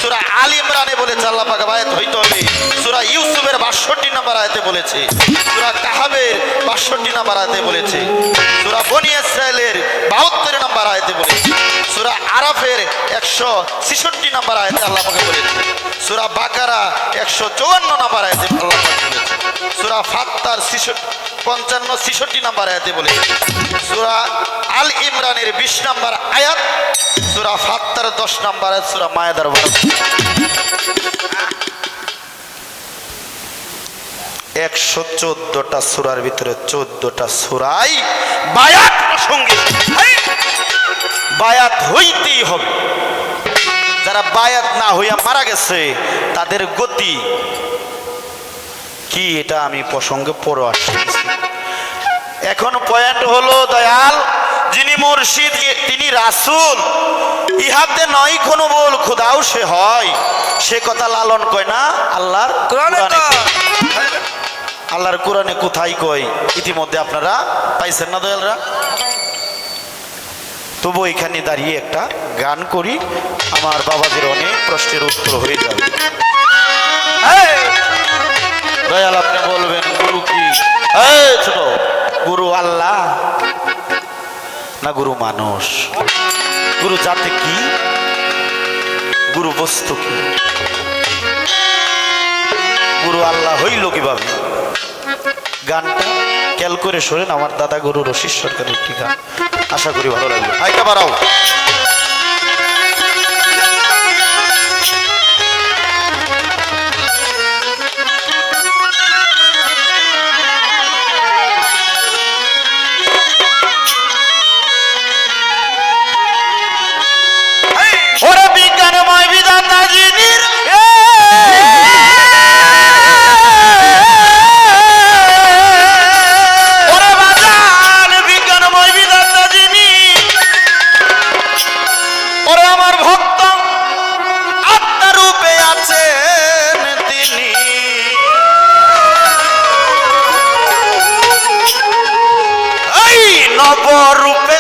সূরা আল ইমরানে বলেছে আল্লাহ পাক বায়াত হইতে হবে। সূরা ইউসুফের 62 নম্বর আয়াতে বলেছে। সূরা কাহাবের 62 নম্বর আয়াতে বলেছে। সূরা বনী ইসরাইলের 72 নম্বর আয়াতে বলেছে। সূরা আরাফের 166 নম্বর আয়াতে আল্লাহ পাক বলেছে। সূরা বাকারা 154 নম্বর আয়াতে আল্লাহ পাক বলেছে। সূরা ফাত্তার 55-66 নম্বর আয়াতে বলেছে। সূরা আল ইমরানের 20 নম্বর আয়াত, সূরা ফাত্তার 10 নম্বর আয়াত, সূরা মায়েদার 114টা সূরার ভিতরে 14টা সূরাই বায়াত প্রসঙ্গে। বায়াত হইতেই হবে। যারা বায়াত না হইয়া মারা গেছে তাদের গতি কি, এটা আমি প্রসঙ্গে পড়ে আসতেছি। এখন পয়েন্ট হলো দয়াল, যিনি মুর্শিদ তিনি রাসূল, ইহাতে নয় কোনো বল খোদাও সে হয়, সে কথা লালন কয় না আল্লাহর কোরআনে কোরআনে। কয়। আল্লাহর কোরআনে কোথায় কয় ইতিমধ্যে আপনারা পাইছেন না দয়ালরা? তবু এখানে দাঁড়িয়ে একটা গান করি, আমার বাবাদের অনেক প্রশ্নের উত্তর হয়ে যাবে। দয়াল আপনি বলবেন গুরু কি? ছোট গুরু আল্লাহ না গুরু মানুষ? গুরু জাতে কি? গুরু বস্তু কি? গুরু আল্লাহ হইল কিভাবে? গানটা খেয়াল করে শোনেন, আমার দাদা গুরু রশিদ সরকারের একটি গান, আশা করি ভালো লাগবে। হাইটা বাড়াও। ওরে বিজ্ঞানময় বিধাতা যিনির ওরে বাজান, বিজ্ঞানময় বিধাতা যিনি, ওরে আমার ভক্ত আত্মারূপে আছেন তিনি, এই নবরূপে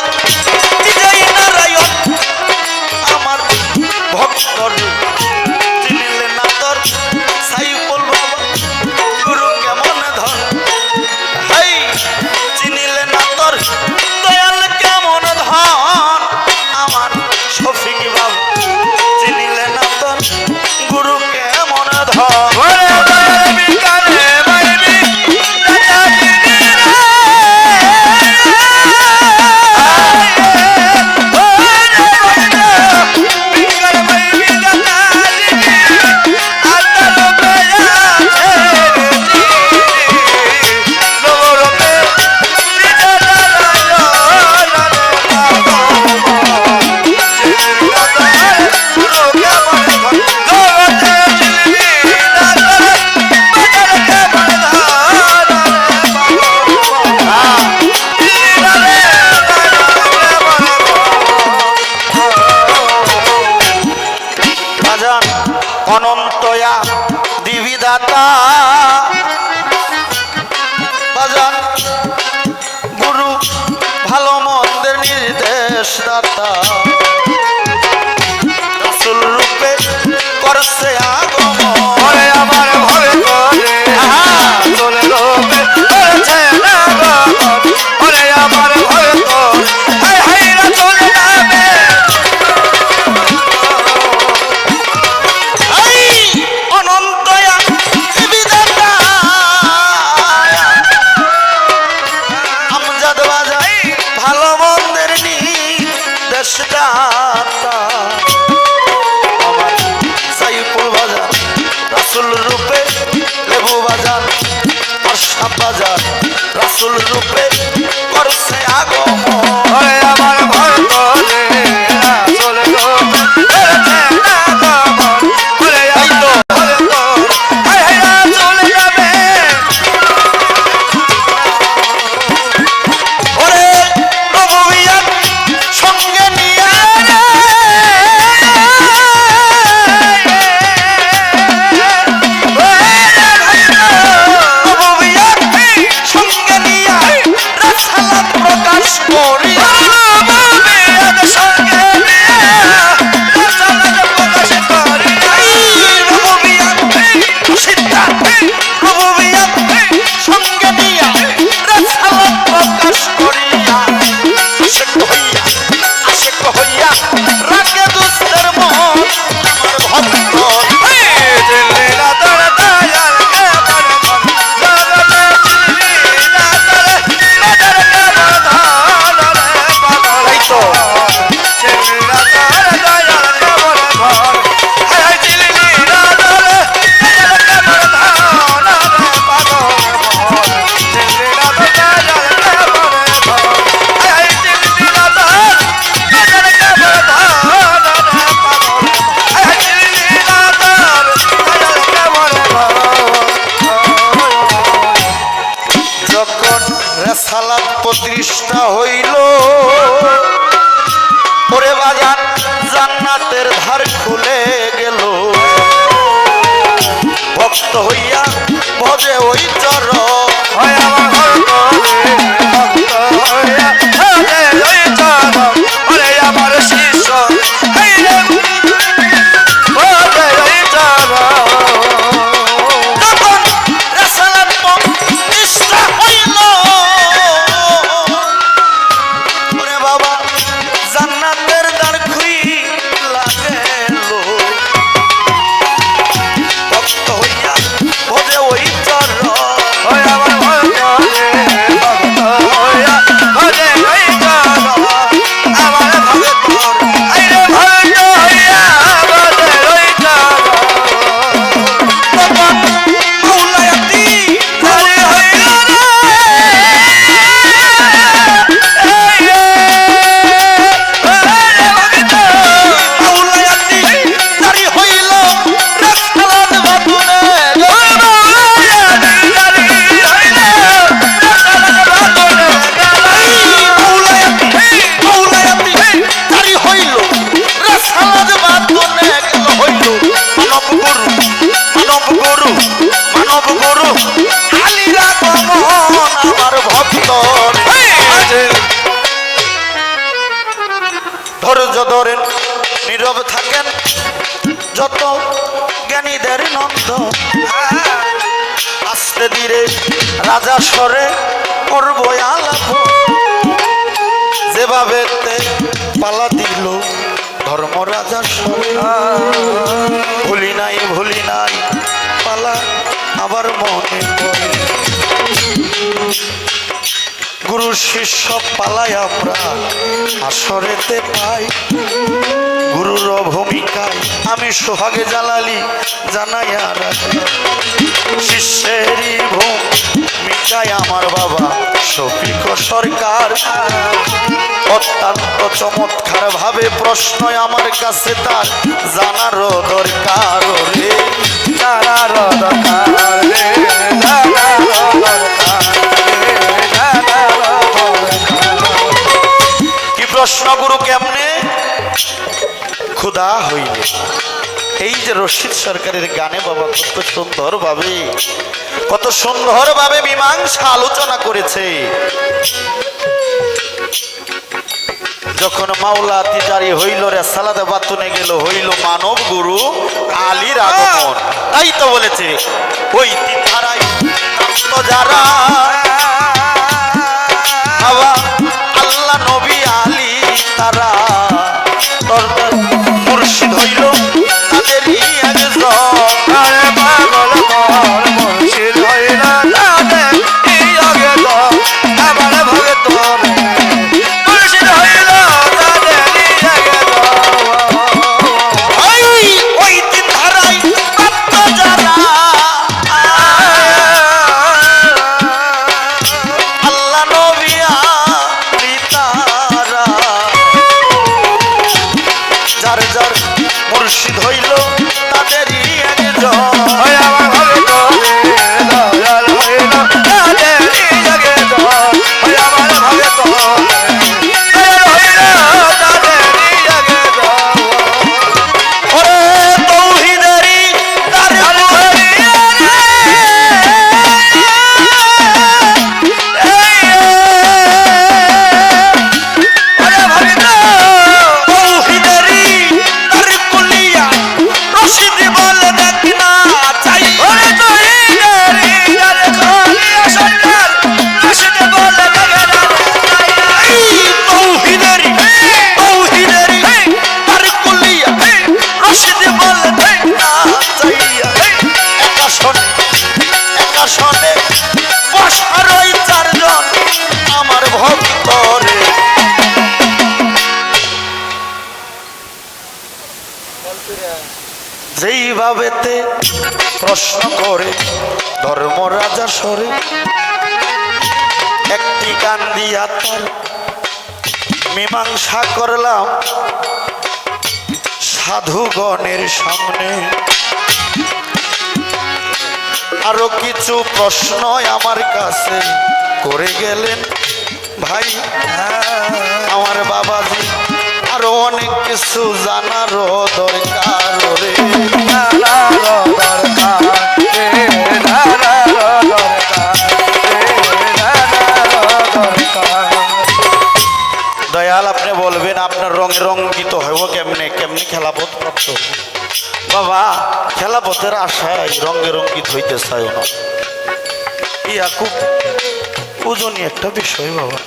বিজয়ী নারায়ণ আমার ভক্তর চিনিলে না তোর সাইফুল বাবা। বাজান গুরু ভালো মন্দের নির্দেশ দাতা রাসূল রূপে করছে আগমন ওরে আমার ভয় করে চলে লোকে করছে না গমন ওরে আমার ভয় করে হাই হাই রাসূল নামে এই অনন্তয়া বিধাতা আমজাদ বাজাই ভালো মন্দের নির্দেশ দাতা আমার সাইফুল বাজার রাসূল রূপে লেবু বাজার প্রসাদ বাজার রাসূল রূপে করছে আগমন ওরে আমার ভয় করে চলে লোকে করছে না গমন ওরে আমার ভয় করে হাই হাই রাসূল নামে ওরে নবুইয়াত সঙ্গে নিয়ে নবুইয়াত সঙ্গে নিয়ে রাসালাত প্রকাশ করিয়া নবুইয়াত সঙ্গে নিয়ে রাসালাত প্রকাশ করিয়া নবুইয়াত সিদ্ধা নবুইয়াত সঙ্গে নিয়ে রাসালাত প্রকাশ করিয়া আশেক হইয়া রাগে দুস্তের মন আমার ভক্ত যখন রেসালাত প্রতিষ্ঠা হইল ওরে বাজান জান্নাতের ধার খুলে গেল ভক্ত হইয়া ভজে ওই চর আমার শিষ্য তখন রেসালাত প্রতিষ্ঠা হইল ওরে বাবা জান্নাতের দ্বার খুইলা গেল ভক্ত হইয়া ভজে ওই চর আমার ভয় করে ভক্ত হইয়া ভজে ওই চর আমার ভক্ত আইরে ভক্ত হইয়া ভজে ওই চর তখন মৌলায়াতি হরি হইল মৌলায়াতি দাঁড়ি হইল রেসালাত বাতুনে মৌলায়াতি দাঁড়ি হইল রেসালাত বাতুনে হইল মানব গুরু আলিরা কমন আমার ভক্ত ধৈর্য ধরেন নীরব থাকেন যত জ্ঞানীদের নন্দ আস্তে ধীরে রাজা স্বরে করব আলাপ যেভাবে পালা দিল ধর্মরাজা স্বরে ভুলি নাই পালা আবার মনে পড়ে গুরু শিষ্য পালাই আমরা আসরেতে পাই গুরুর ভূমিকায় আমি সোহাগে জালালি জানাইয়া রাখলাম শিষ্যেরই ভূমিকায় আমার বাবা শফিক সরকার অত্যন্ত চমৎকার ভাবে প্রশ্ন আমার কাছে তার জানারও দরকার রে জানারও দরকার রে জানারও দরকার রে জানারও দরকার কি প্রশ্ন গুরু কেমনে ক্ষুধা হইলে এই যে রশিদ সরকারের গানে বাবা কত সুন্দর ভাবে মীমাংসা আলোচনা করেছে। যখন মাওলা তিজারি হইল রে সালাদে বাতুনে গেল হইল মানব গুরু আলীর আগমন। তাই তো বলেছে ওই তিধারাই তো যারা বাবা আল্লাহ নবী আলী তারা মুর্শিদ হইল তাদেরই একজন। আরে পাগল মোর মুর্শিদ হইল তাদের আগে তো আমার ভগত মুর্শিদ হইল তাদের আগে তো ওই তিধারাই তো যারা আল্লাহ নবী আলী তারা যার যার মুর্শিদ হইল তাদেরই একজন। আমার ভগত দয়াল হইল তাদের আগে তো আমার ভগত দয়াল হইল তাদের আগে তো ওরে তৌহিদেরই তার তৌহিদেরই তার কুলিয়া রশিদ বলে দেখ না চাই। তৌহিদেরই তার কুলিয়া রশিদ বলে দেখ না চাইয়া। একা শোনে বসার ওই চারজন আমার ভক্ত রে। যেইভাবেতে প্রশ্ন করে ধর্মরাজা সরে একটি কান দিয়া তার মীমাংসা করলাম সাধুগণের সামনে। আরো কিছু প্রশ্ন আমার কাছে করে গেলেন ভাই আমার বাবাজি। আরো অনেক কিছু জানারও দরকার রে। দয়াল আপনি বলবেন আপনার রঙে রঙ্গিত হইব কেমনে কেমনি খেলাপথ প্রাপ্ত হইব? বাবা খেলাপথের আশায় রঙে রঙ্গিত হইতে চাই না, ইয়া খুব ওজনই একটা বিষয় বাবা।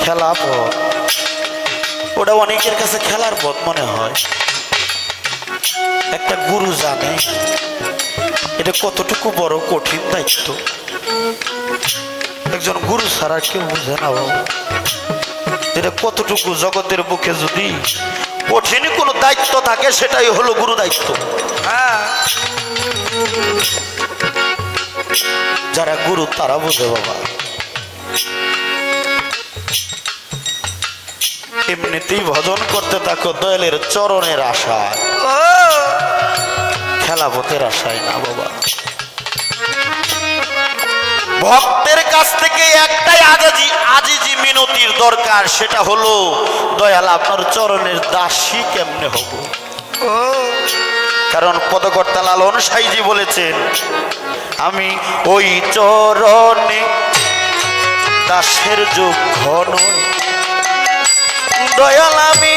খেলাপথ ওটা অনেকের কাছে খেলার পথ মনে হয়। একটা গুরু জানে এটা কতটুকু বড় কঠিন দায়িত্ব। একজন গুরু ছাড়া কেউ বুঝে না বাবা এটা কতটুকু জগতের বুকে যদি কঠিন কোনো দায়িত্ব থাকে সেটাই হলো গুরু দায়িত্ব। যারা গুরু তারা বুঝে বাবা। এমনিতেই ভজন করতে থাকো দয়ালের চরণের আশায়, খেলাপথের আশায় না বাবা। ভক্তের কাছ থেকে একটাই আজিজি মিনতির দরকার, সেটা হলো দয়াল আপনার চরণের দাসী কেমনে হব। কারণ পদকর্তা লালন সাইজি বলেছেন আমি ওই চরণে দাসের যোগ্য নই। দয়াল আমি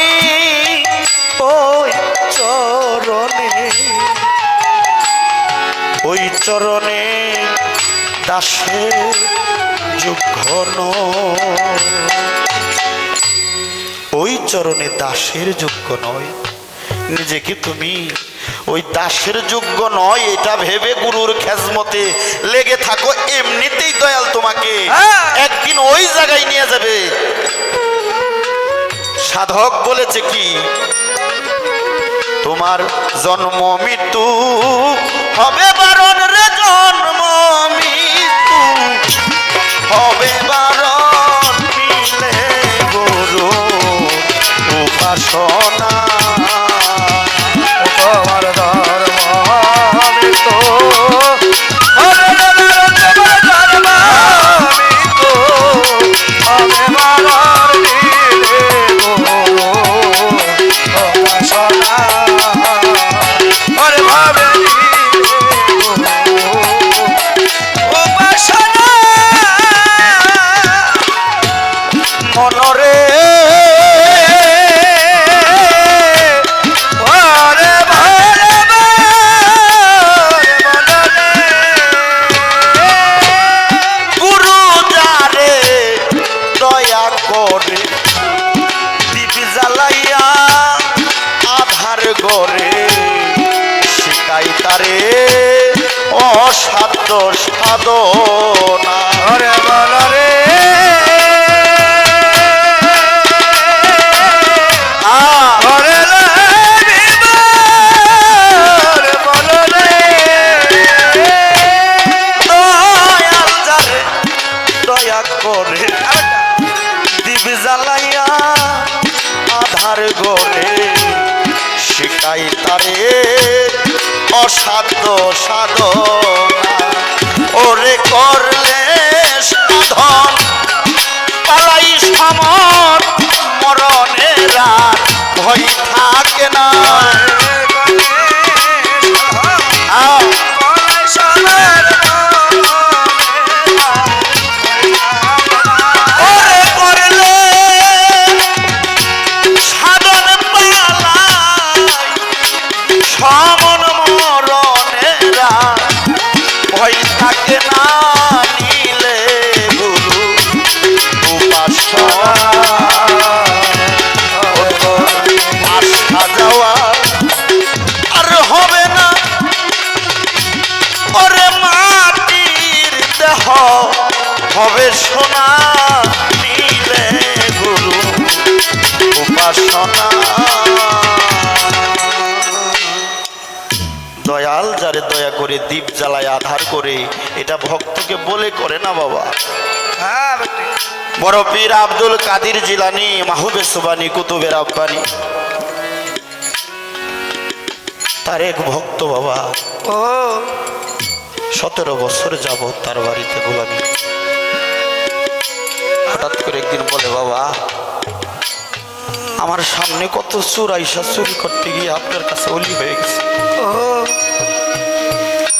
ওই চরণে দাসের যোগ্য নয়। ওই চরণে দাসের যোগ্য নয়, নিজেকে তুমি ওই দাসের যোগ্য নয় এটা ভেবে গুরুর খেজমতে লেগে থাকো। এমনিতেই দয়াল তোমাকে একদিন ওই জায়গায় নিয়ে যাবে। সাধক বলেছে কি তোমার জন্ম মৃত্যু হবে বারণ রে, জন্ম মৃত্যু হবে বারণ, মিলে গুরু উপাসনা। তোমার ধর্ম মৃত্যু হবে অসাধ্য সাধনা। ওরে বল রে ওরে ওরে বল রে দয়াল যারে দয়া করে দীপ জ্বালাইয়া আধার গনে শিকাই তারে অসাধ্য সাধনা। ওরে করলে সাধন পালাই সমর মরণের আর ভয় থাকে না। ওরে করলে সাধন পালাই সমন মরণের আর ভয় থাকে না। নিলে গুরু উপাসনা আসা যাওয়া আর হবে না। ওরে মাটির দেহ হবে সোনা নিলে গুরু উপাসনা। দয়াল যারে দয়া করে দীপ জ্বালায় আধার করে, এটা ভক্তকে বলে করে না বাবা। হ্যাঁ বেটি বড় পীর আব্দুল কাদির জিলানী মাহবুবে সুবানি কুতুবে রাব্বানি তার এক ভক্ত বাবা ও 17 বছর যাবত তার বাড়িতে গোলামি। হঠাৎ করে একদিন বলে, বাবা আমার সামনে কত চোর আইসা চুরি করতে গিয়ে আপনার কাছে অলি হয়ে গেছে।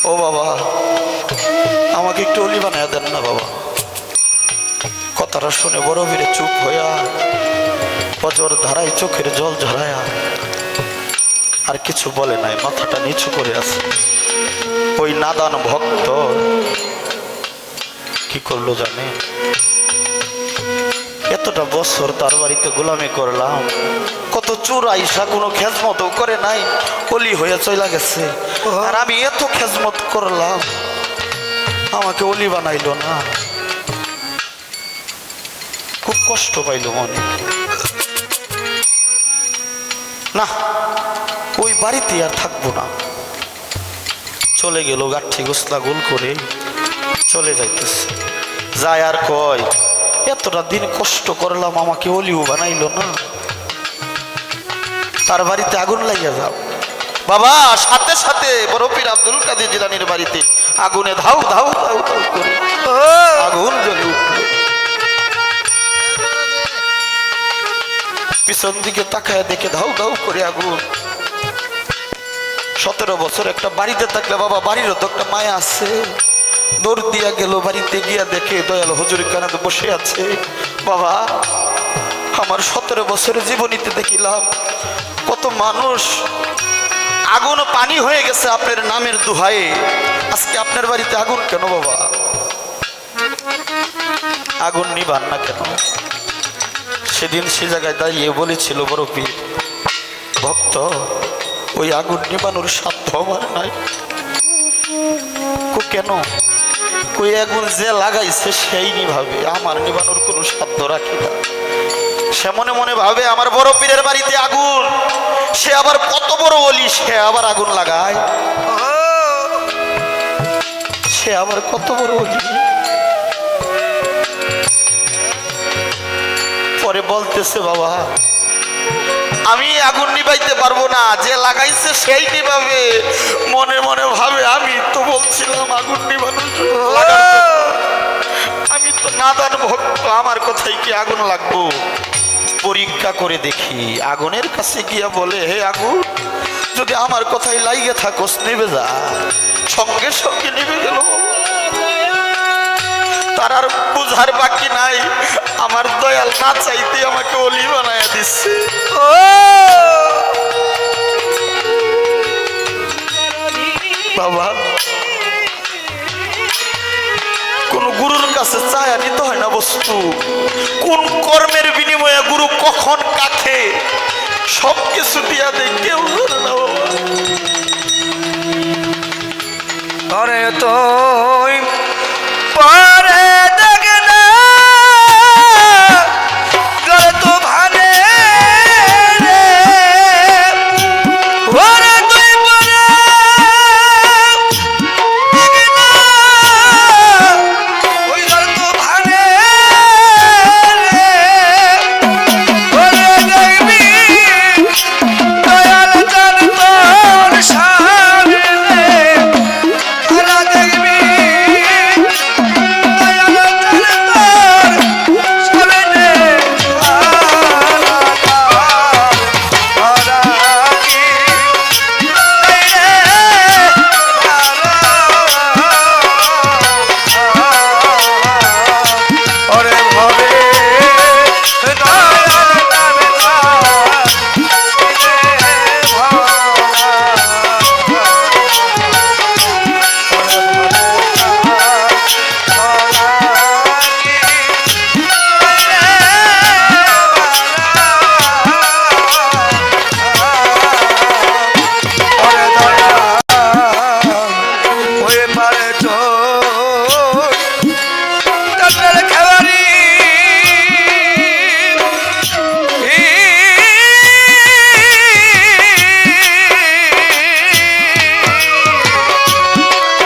ও বাবা আমাকে একটু অলি বানায় দেন না বাবা। কথাটা শুনে বড় বীরে চুপ হইয়া বজর ধারায় চোখের জল ঝরায়া আর কিছু বলে নাই, মাথাটা নিচু করে আছে। ওই নাদান ভক্ত কি করলো জানে? এতটা বছর তার বাড়িতে গোলামি করলাম, কত চোর আইসা কোনো খেজমত করে নাই, অলি হয়ে চলে গেছে। আর আমি এত খেজমত করলাম, আমাকে অলি বানাইলো না। খুব কষ্ট পাইল মনে। না ওই বাড়িতে আর থাকবো না, চলে গেল গাঠি গোসলা গোল করে চলে যাইতেছে। যায় আর কয়, এতটা দিন কষ্ট করলাম আমাকে অলিও বানাইলো না, তার বাড়িতে আগুন লাগিয়ে যাও। বাবা সাথে সাথে বড় পীর আব্দুল কাদের জিলানীর বাড়িতে আগুনে ধাউ ধাউ ধাউ ধাউ করে আগুন জ্বলে উঠল। পিছন দিকে তাকায় দেখে ধাউ ধাউ করে আগুন। 17 বছর একটা বাড়িতে থাকলে বাবা বাড়িরও তো একটা মায়া আছে। দৌড় দিয়া গেল, বাড়িতে গিয়া দেখে দয়াল হুজুর কানাতে বসে আছে। বাবা আমার 17 বছরের জীবনীতে দেখিলাম কত মানুষ আগুন পানি হয়ে গেছে আপনার নামের দুহায়ে, আজকে আপনার বাড়িতে আগুন কেন বাবা? আগুন নিবান না কেন? সেদিন সে জায়গায় দাঁড়িয়ে বলেছিল বড় পীর, ভক্ত ওই আগুন নিবানোর সাধ্য আমার নাই। কেন? কই আগুন যে লাগাইছে সেই নিভাবে, আমার নিবানোর কোনো সাধ্য রাখি না। সে মনে মনে ভাবে আমার বড় পীরের বাড়িতে আগুন, সে আবার কত বড় অলি, সে আবার আগুন লাগায়, সে আবার কত বড় অলি। পরে বলতেছে, বাবা আমি আগুন নিবাইতে পারবো না, যে লাগাইছে সেই নিভাবে। মনে মনে ভাবে আমি তো বলছিলাম আগুন নিবানোর জন্য, আমি তো নাদান ভক্ত, আমার কথাই কি আগুন লাগবো? পরীক্ষা করে দেখি, আগুনের কাছে গিয়া বলে, হে আগুন যদি আমার কথাই লাইগে থাকোস নেবে যা। সঙ্গে সঙ্গে নেবে গেল। তার আর বুঝার বাকি নাই, আমার দয়াল না চাইতে আমাকে অলি বানায়া দিচ্ছে। বাবা কোন গুরুর কাছে চায়া নিতে হয় না বস্তু, কোন কর্মের বিনিময়ে গুরু কখন কাকে সবকিছু দিয়া দেয় কেউ জানে না বাবা। ওরে তুই পরে দেখ না গর তো ভানে রে ওরে তুই পরে দেখ না ওই গর তো ভানে রে ওরে দেখবি দয়াল চাঁদ তোর সামনে ওরা দেখবি দয়াল চাঁদ তোর সামনে ওরা কি ওরে ভবে দয়াল নামে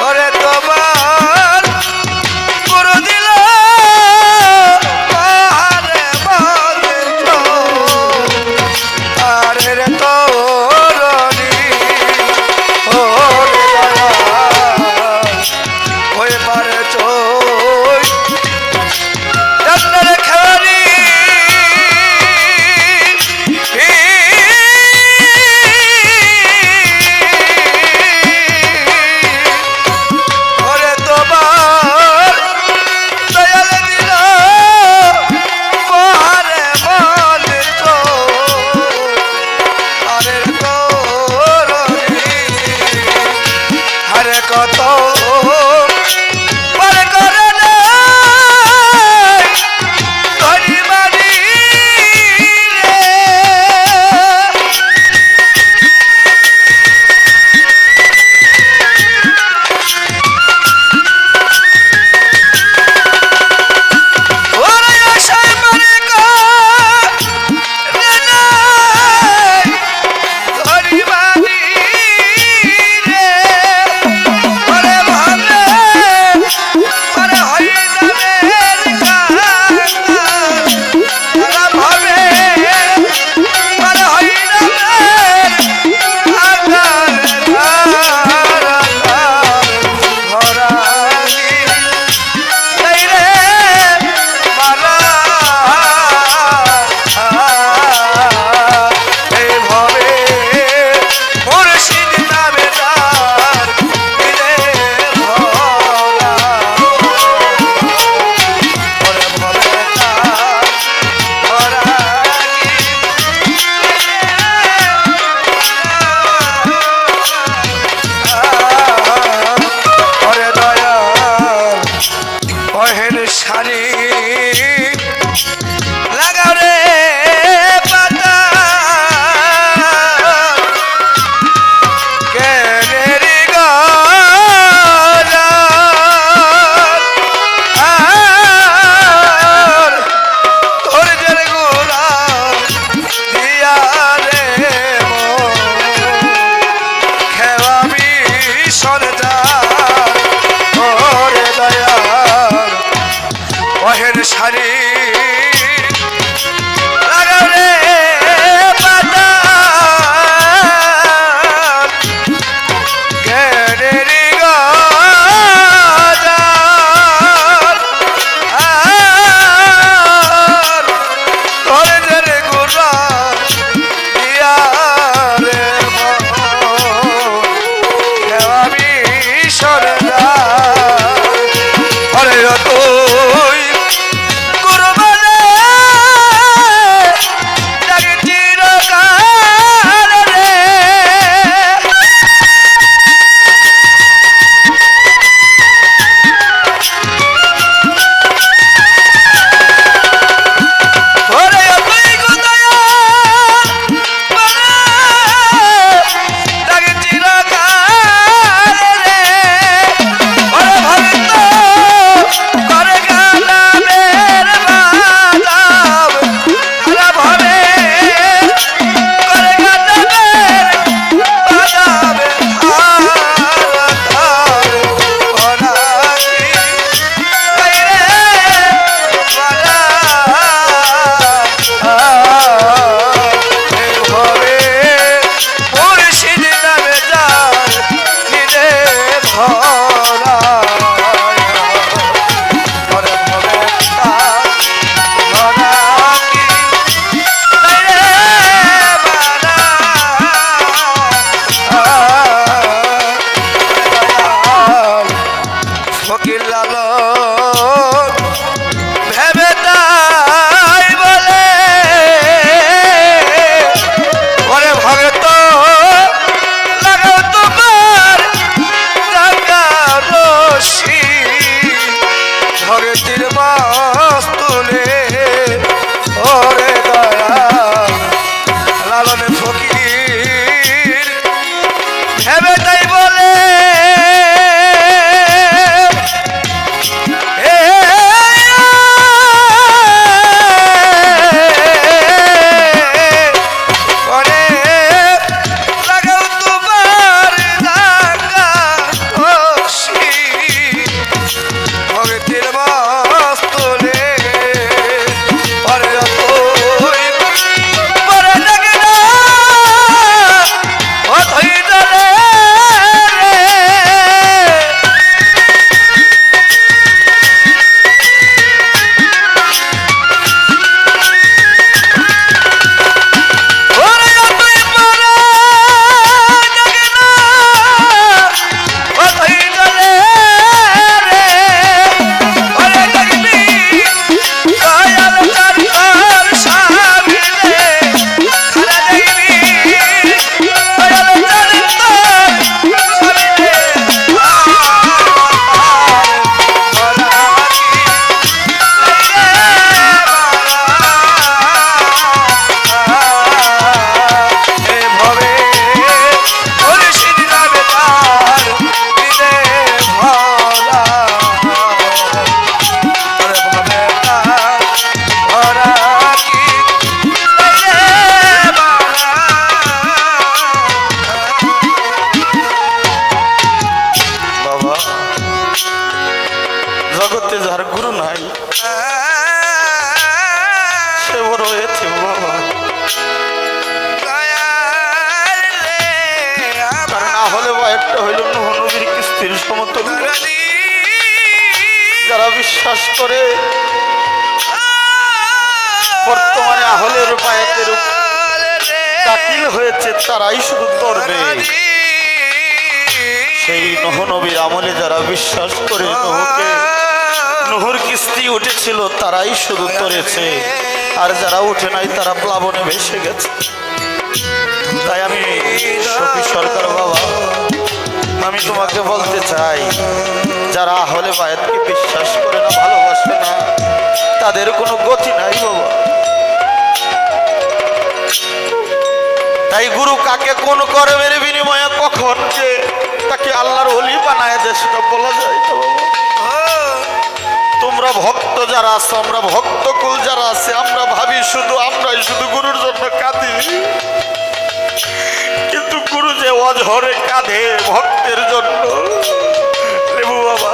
ওরে তোমার গুরু দিল আরে বলে তো আরে রে তোরনি ওরে দয়া ওই পারে চোই ডাক্তার খারি ওরে তোমার দয়াল দিল মহারে বলে তো আরে তোরনি আরে কত পারে করে না ধরি মারি রে ওরে আশায় মরে রে নাই ধরি মারি রে ওরে ভাবে ওরে হই নামের কাঙ্গাল ওরে ভাবে ওরে হই নামের কাঙ্গাল ভরালি এই রে মালা এই ভবে মুর্শিদ নামে তার দিলে ভরা ওরে ভবে তার ওরে দয়াল ওহের শাড়ি লাগা রে পাতা কেনেরি গলা আর তোর জের গোলা দিয়া রে খেলাবি সরদার ওরে দয়াল ওহের শাড়ি ভগতির মাস্তুলে ওরে দয়া লালনে ফকির ভেবে তাই বলে জগতে যার গুরু নাই সে বড় হয়েছে বাবা। তার না হলে বা একটা হইল নূহ নবীর কিস্তির সমতুল্য। যারা বিশ্বাস করে বর্তমানে আহলের বায়াতের দাখিল হয়েছে তারাই শুধু তরবে। সেই নূহ নবীর আমলে যারা বিশ্বাস করে নূহর কিস্তি উঠেছিল তারাই শুধু তরেছে, আর যারা উঠে নাই তারা প্লাবনে ভেসে গেছে। তাই আমি শফি সরকার বাবা, আমি তোমাকে বলতে চাই, যারা আহলে বায়াতকে বিশ্বাস করে না, ভালোবাসে না, তাদের কোনো গতি নাই বাবা। তাই গুরু কাকে কোন কর্মের বিনিময়ে কখন যে তাকে আল্লাহর ওলি বানায় দেয় সেটা বলা যায় না বাবা। তোমরা ভক্ত যারা আছো, আমরা ভক্ত কুল যারা আছে, আমরা ভাবি শুধু আমরাই শুধু গুরুর জন্য কাঁদি, কিন্তু গুরু যে অঝরে কাঁধে ভক্তের জন্য। লেবু বাবা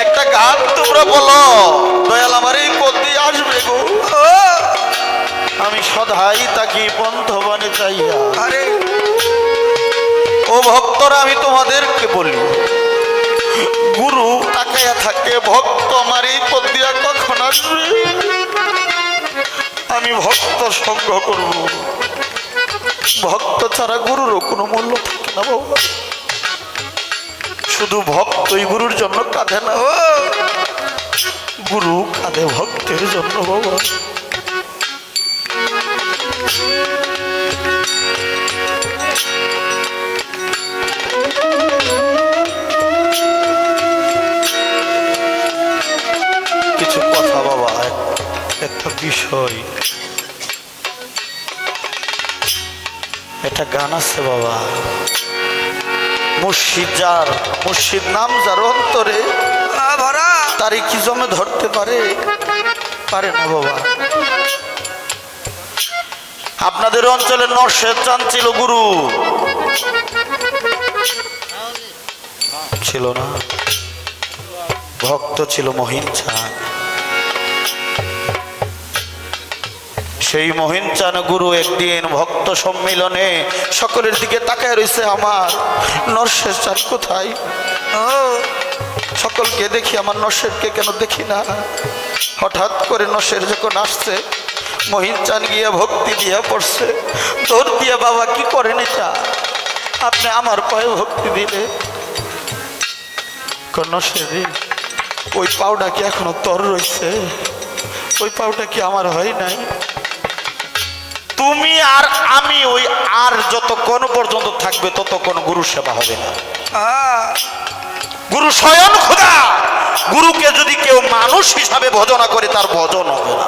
একটা গান তোমরা বলো, দয়াল আমার এই পথে আসবে গো, আমি সদাই তাকে পন্থবানে চাইয়া। ও ভক্তরা, আমি তোমাদেরকে বলি, গুরু তাকাইয়া থাকে, ভক্ত আমার এই পথ দিয়া কখন আসবে? আমি ভক্ত সঙ্গ করব, ভক্ত ছাড়া গুরুরও কোনো মূল্য থাকে না বাবা। শুধু ভক্তই গুরুর জন্য কাঁদে না, গুরু কাঁদে ভক্তের জন্য বাবা। কিছু কথা বাবা, একটা বিষয়, একটা গান আছে বাবা, মুর্শিদ যার, মুর্শিদ নাম যার অন্তরে, তারই কি জমে ধরতে পারে? পারে না বাবা। আপনাদের অঞ্চলে নরশেদ চাঁদ ছিল গুরু, ছিল না? ভক্ত ছিল মহিন চাঁদ। সেই মহিন চাঁদ গুরু একদিন ভক্ত সম্মিলনে সকলের দিকে তাকায় রয়েছে, আমার নরশেদ চাঁদ কোথায়? সকলকে দেখি, আমার নরশেদকে কেন দেখি না? হঠাৎ করে নরশেদ যখন আসছে, মহিন চাঁদ গিয়া ভক্তি দিয়া পড়ছে, তোর দিয়া বাবা কি করেন এটা? আপনি আমার পায়ে ভক্তি দিলে নরশেদ, ওই পাউডা কি এখনো তোর রয়েছে? ওই পাউডা কি আমার হয় নাই? তুমি আর আমি ওই আর যতক্ষণ পর্যন্ত থাকবে ততক্ষণ গুরু সেবা হবে না। গুরু স্বয়ং খোদা, গুরুকে যদি কেউ মানুষ হিসাবে ভজনা করে তার ভজন হবে না।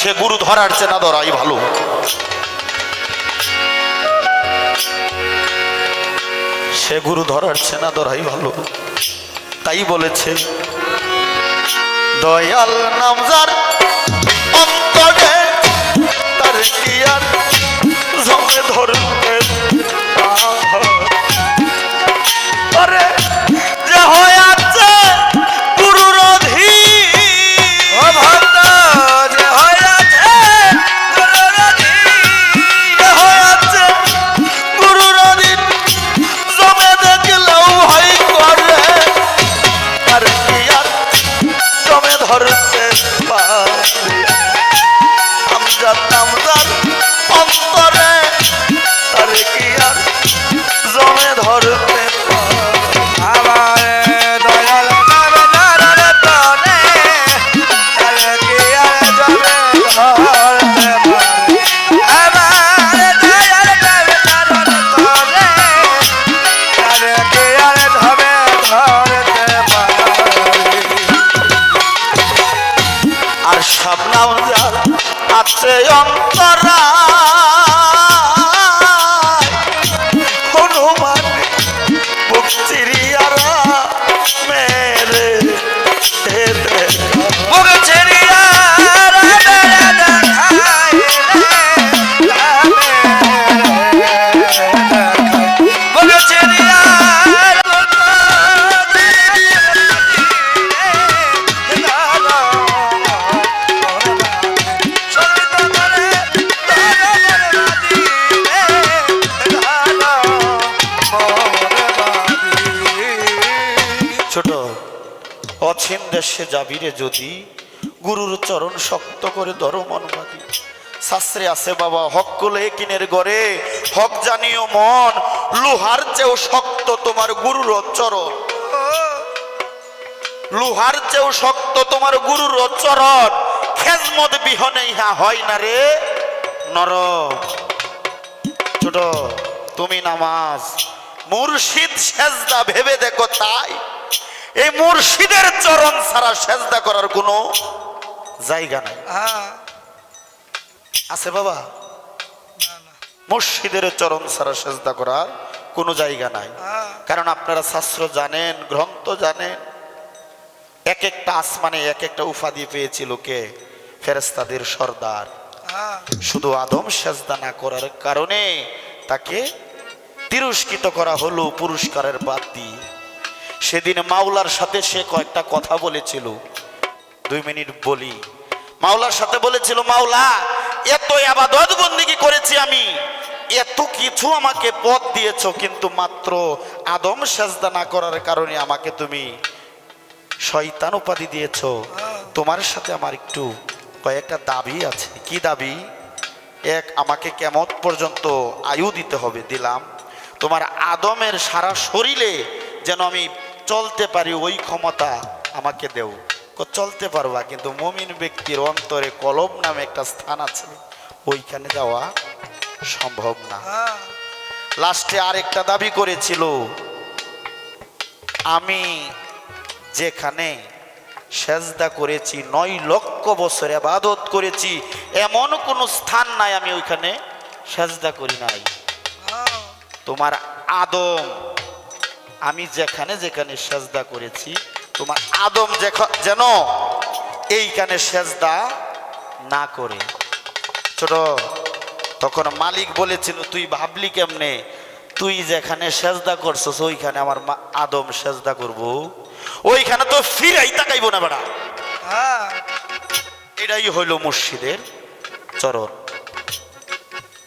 সে গুরু ধরার চেনা ধরাই ভালো। সে গুরু ধরার চেনা ধরাই ভালো। তাই বলেছে দয়াল নাম যার অন্তরে তার কি আর জমে ধরতে আরে যে হয়ে আছে গুরুর অধীন, ও ভক্ত যে হয়ে আছে গুরুর অধীন, যে হয়ে আছে গুরুর অধীন, জমে দেখলেও ভয় করে আর কি আর জমে ধরতে পারে। আমজাদ নামজাদ অন্তরে আর কি আর জমে ধরতে আর সব নামজাদ আছে অন্তরা হনুমান বুক চিরিয়ারা মেরে বুক চিরিয়ারা বুক চিরিয়ারা ছোট অছিন দেশে যাবিরে যদি গুরুর চরণ শক্ত করে ধরো মনবাদী। শাস্ত্রে আছে বাবা হক কুলে কিনের গড়ে হক জানিও মন, লোহার চেয়েও শক্ত তোমার গুরুর চরণ, লোহার চেয়েও শক্ত তোমার গুরুর চরণ, খেজমত বিহনে ইহা হয় না রে নর। ছোট তুমি নামাজ মুর্শিদ সেজদা ভেবে দেখো, তাই এই মুর্শিদের চরণ ছাড়া সেজদা করার কোনো জায়গা নাই। আছে বাবা? মুর্শিদের চরণ ছাড়া সেজদা করার কোনো জায়গা নাই। কারণ আপনারা শাস্ত্র জানেন, গ্রন্থ জানেন, এক একটা আসমানে এক একটা উপাধি পেয়েছিল কে? ফেরেশতাদের সর্দার। শুধু আদম সেজদা না করার কারণে তাকে তিরস্কৃত করা হলো পুরস্কারের বাদ দিয়ে। সেদিন মাওলার সাথে সে কয়েকটা কথা বলেছিল, 2 মিনিট বলি। মাওলার সাথে বলেছিল, মাওলা এত ইবাদত বন্দেগী করেছি আমি, এত কিছু আমাকে পথ দিয়েছো, কিন্তু মাত্র আদম সেজদা না করার কারণে আমাকে তুমি শয়তান উপাধি দিয়েছো। তোমার সাথে আমার একটু কয়েকটা দাবি আছে। কি দাবি? এক, আমাকে কিয়ামত পর্যন্ত আয়ু দিতে হবে, দিলাম। তোমার আদমের সারা শরীরে যেন আমি চলতে পারি ওই ক্ষমতা আমাকে দেও। চলতে পারবা, কিন্তু মুমিন ব্যক্তির অন্তরে কলব নামে একটা স্থান আছে, ওইখানে যাওয়া সম্ভব না। লাস্টে আরেকটা দাবি করেছিল, আমি যেখানে সেজদা করেছি 9 লক্ষ বছর ইবাদত করেছি, এমন কোন স্থান নাই আমি ওইখানে সেজদা করি নাই। তোমার আদম আমি যেখানে যেখানে সেজদা করেছি, তোমার আদম যেন এইখানে সেজদা না করে। ছোট তখন মালিক বলেছিল, তুই ভাবলি কেমনে? তুই যেখানে সেজদা করছস ওইখানে আমার আদম সেজদা করব, ওইখানে তো ফিরাই তাকাইব না বেড়া। এটাই হইল মুর্শিদের চরণ।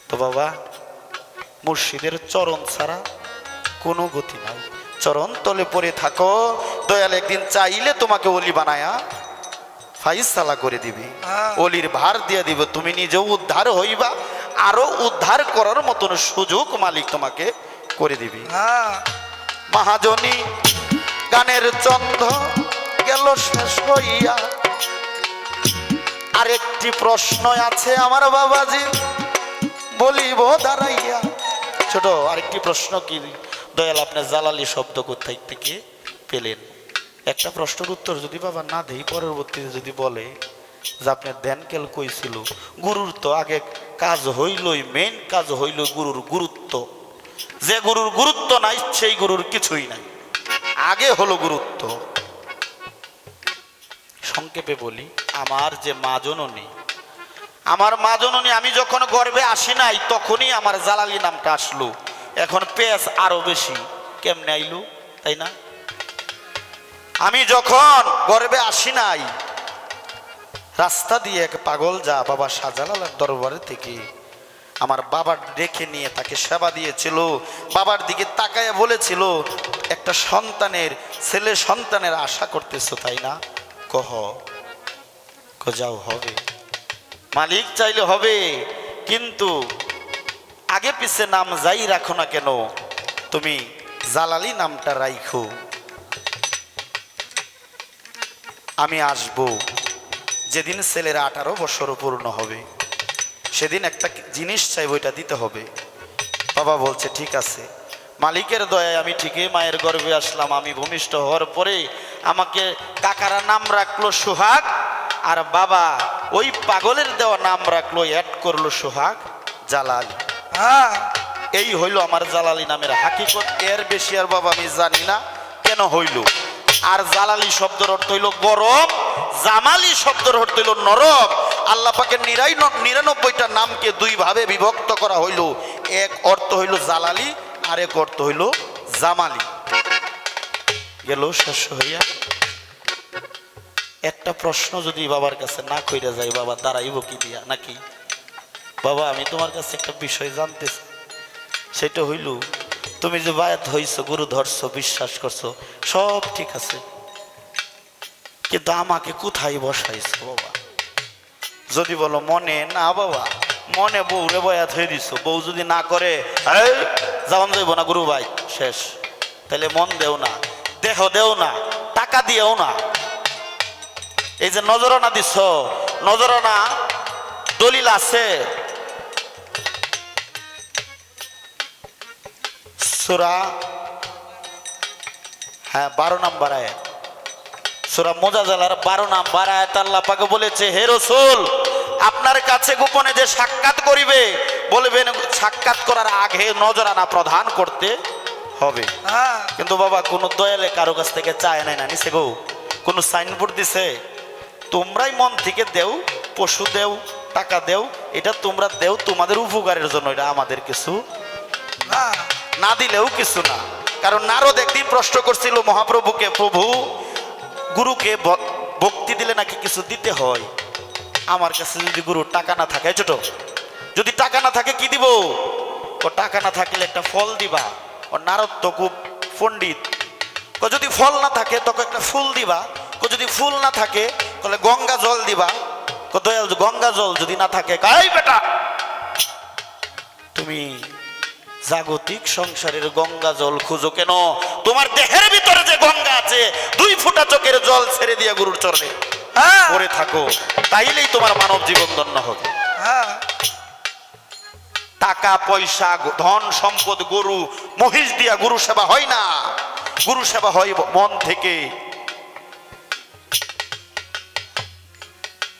তো বাবা, মুর্শিদের চরণ ছাড়া কোনো গতি নাই। চরণ তলে পড়ে থাকো, দয়াল একদিন চাইলে তোমাকে ওলি বানায়া ফাইসালা করে দিবি, ওলির ভার দিয়ে দিব, তুমি নিজেও উদ্ধার হইবা, আরো উদ্ধার করার মতন সুযোগ মালিক তোমাকে করে দিবি। মহাজনী গানের চন্দ্র গেল শেষ হইয়া, আরেকটি প্রশ্ন আছে আমার বাবাজি, বলিব দাঁড়াইয়া। ছোট আরেকটি প্রশ্ন, কি দয়াল আপনি জালালি শব্দ কোথায় থেকে পেলেন? একটা প্রশ্নের উত্তর যদি বাবা না দেই, পরবর্তীতে যদি বলে যে আপনি দেন কেল কইছিল, গুরুর তো আগে কাজ হইলই, মেন কাজ হইল গুরুর গুরুত্ব। যে গুরুর গুরুত্ব নাই সেই গুরুর কিছুই নাই, আগে হলো গুরুত্ব। সংক্ষেপে বলি, আমার যে মা জননী, আমার মা জননী আমি যখন গর্ভে আসি নাই তখনই আমার জালালি নামটা আসলো। এখন পেঁচ আরো বেশি, কেমনে আইলো তাই না? আমি যখন গর্ভে আসি নাই, রাস্তা দিয়ে এক পাগল যা বাবা শাহজালালের দরবারে থেকে আমার বাবার ডেকে নিয়ে তাকে সেবা দিয়েছিল। বাবার দিকে তাকায় বলেছিল, একটা সন্তানের, ছেলে সন্তানের আশা করতেছো তাই না? কহ যাও হবে, মালিক চাইলে হবে, কিন্তু আগে পিছে নাম যাই রাখো না কেন, তুমি জালালি নামটা রাইখো। আমি আসব যেদিন ছেলের 18 বছর পূর্ণ হবে, সেদিন একটা জিনিস চাই, ওইটা দিতে হবে। বাবা বলছে ঠিক আছে। মালিকের দয়ায় আমি ঠিকই মায়ের গর্ভে আসলাম। আমি ভূমিষ্ঠ হওয়ার পরে আমাকে কাকারা নাম রাখলো সোহাগ, আর বাবা ওই পাগলের দেওয়া নাম রাখলো, অ্যাড করলো সোহাগ জালালি। এই হইল আমার জালালি নামের হাকিকত। এর বেশি আর বাবা আমি জানি না কেন হইল। আর জালালি শব্দের অর্থ হইল গরম, জামালি শব্দের অর্থ হইল নরম। আল্লাহ পাকের 99টা নামকে দুই ভাবে বিভক্ত করা হইল। এক অর্থ হইল জালালি, আর এক অর্থ হইল জামালি। গেল শেষ হইয়া। একটা প্রশ্ন যদি বাবার কাছে না কইরা যায়, বাবা দাঁড়াইব কি দিয়া নাকি? বাবা আমি তোমার কাছে একটা বিষয় জানতে চাই, সেটা হইল তুমি যে বায়াত হইছো, গুরু ধরছো, বিশ্বাস করছো, সব ঠিক আছে, কিন্তু আমাকে কোথায় বসাইছো বাবা? যদি বলো মনে, না বাবা মনে বউরে বয়াত হয়ে দিছো, বউ যদি না করে যাওয়ান যাইব না গুরু ভাই, শেষ। তাহলে মন দেও না, দেহ দেও না, টাকা দিয়েও না। এই যে নজরানা দিছ, নজরানা দলিল আছে। সূরা 12 নম্বর আয়াত, সূরা মুজাদালার 12 নম্বর আয়াত আল্লাহ পাক বলেছে, হে রাসূল আপনার কাছে গোপনে যে সাক্ষাৎ করিবে, বলবেন সাক্ষাৎ করার আগে নজরানা প্রদান করতে হবে। কিন্তু বাবা কোন দয়ালে কারো কাছ থেকে চায় নাই না, নিছে গো? কোন সাইনবোর্ড দিছে? তোমরাই মন থেকে দেও, পশু দেও, টাকা দেও, এটা তোমরা দেও তোমাদের উপকারের জন্য, এটা আমাদের কিছু না দিলেও কিছু না। কারণ নারদ একদিন প্রশ্ন করছিল মহাপ্রভুকে, প্রভু গুরুকে ভক্তি দিলে নাকি কিছু দিতে হয়, আমার কাছে যদি গুরু টাকা না থাকে, ছোট যদি টাকা না থাকে কি দিব? ও টাকা না থাকলে একটা ফল দিবা। ও নারদ তো খুব পণ্ডিত, যদি ফল না থাকে তোকে একটা ফুল দিবা, যদি ফুল না থাকে তাহলে গঙ্গা জল দিবা। দয়াল গঙ্গা জল যদি না থাকে, কাই বেটা তুমি জাগতিক সংসারের গঙ্গা জল খুঁজো কেন? তোমার দেহের ভিতরে যে গঙ্গা আছে, 2 ফোঁটা চোখের জল ছেড়ে দিয়ে গুরুর চরণে পড়ে থাকো, তাইলেই তোমার মানব জীবন ধন্য হবে। টাকা পয়সা, ধন সম্পদ, গরু মহিষ দিয়া গুরু সেবা হয় না। গুরু সেবা হয় মন থেকে।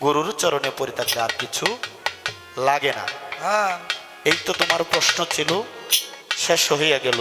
গুরুর চরণে পড়ে থাকলে আর কিছু লাগে না। এই তো তোমার প্রশ্ন ছিল, শেষ হইয়া গেল।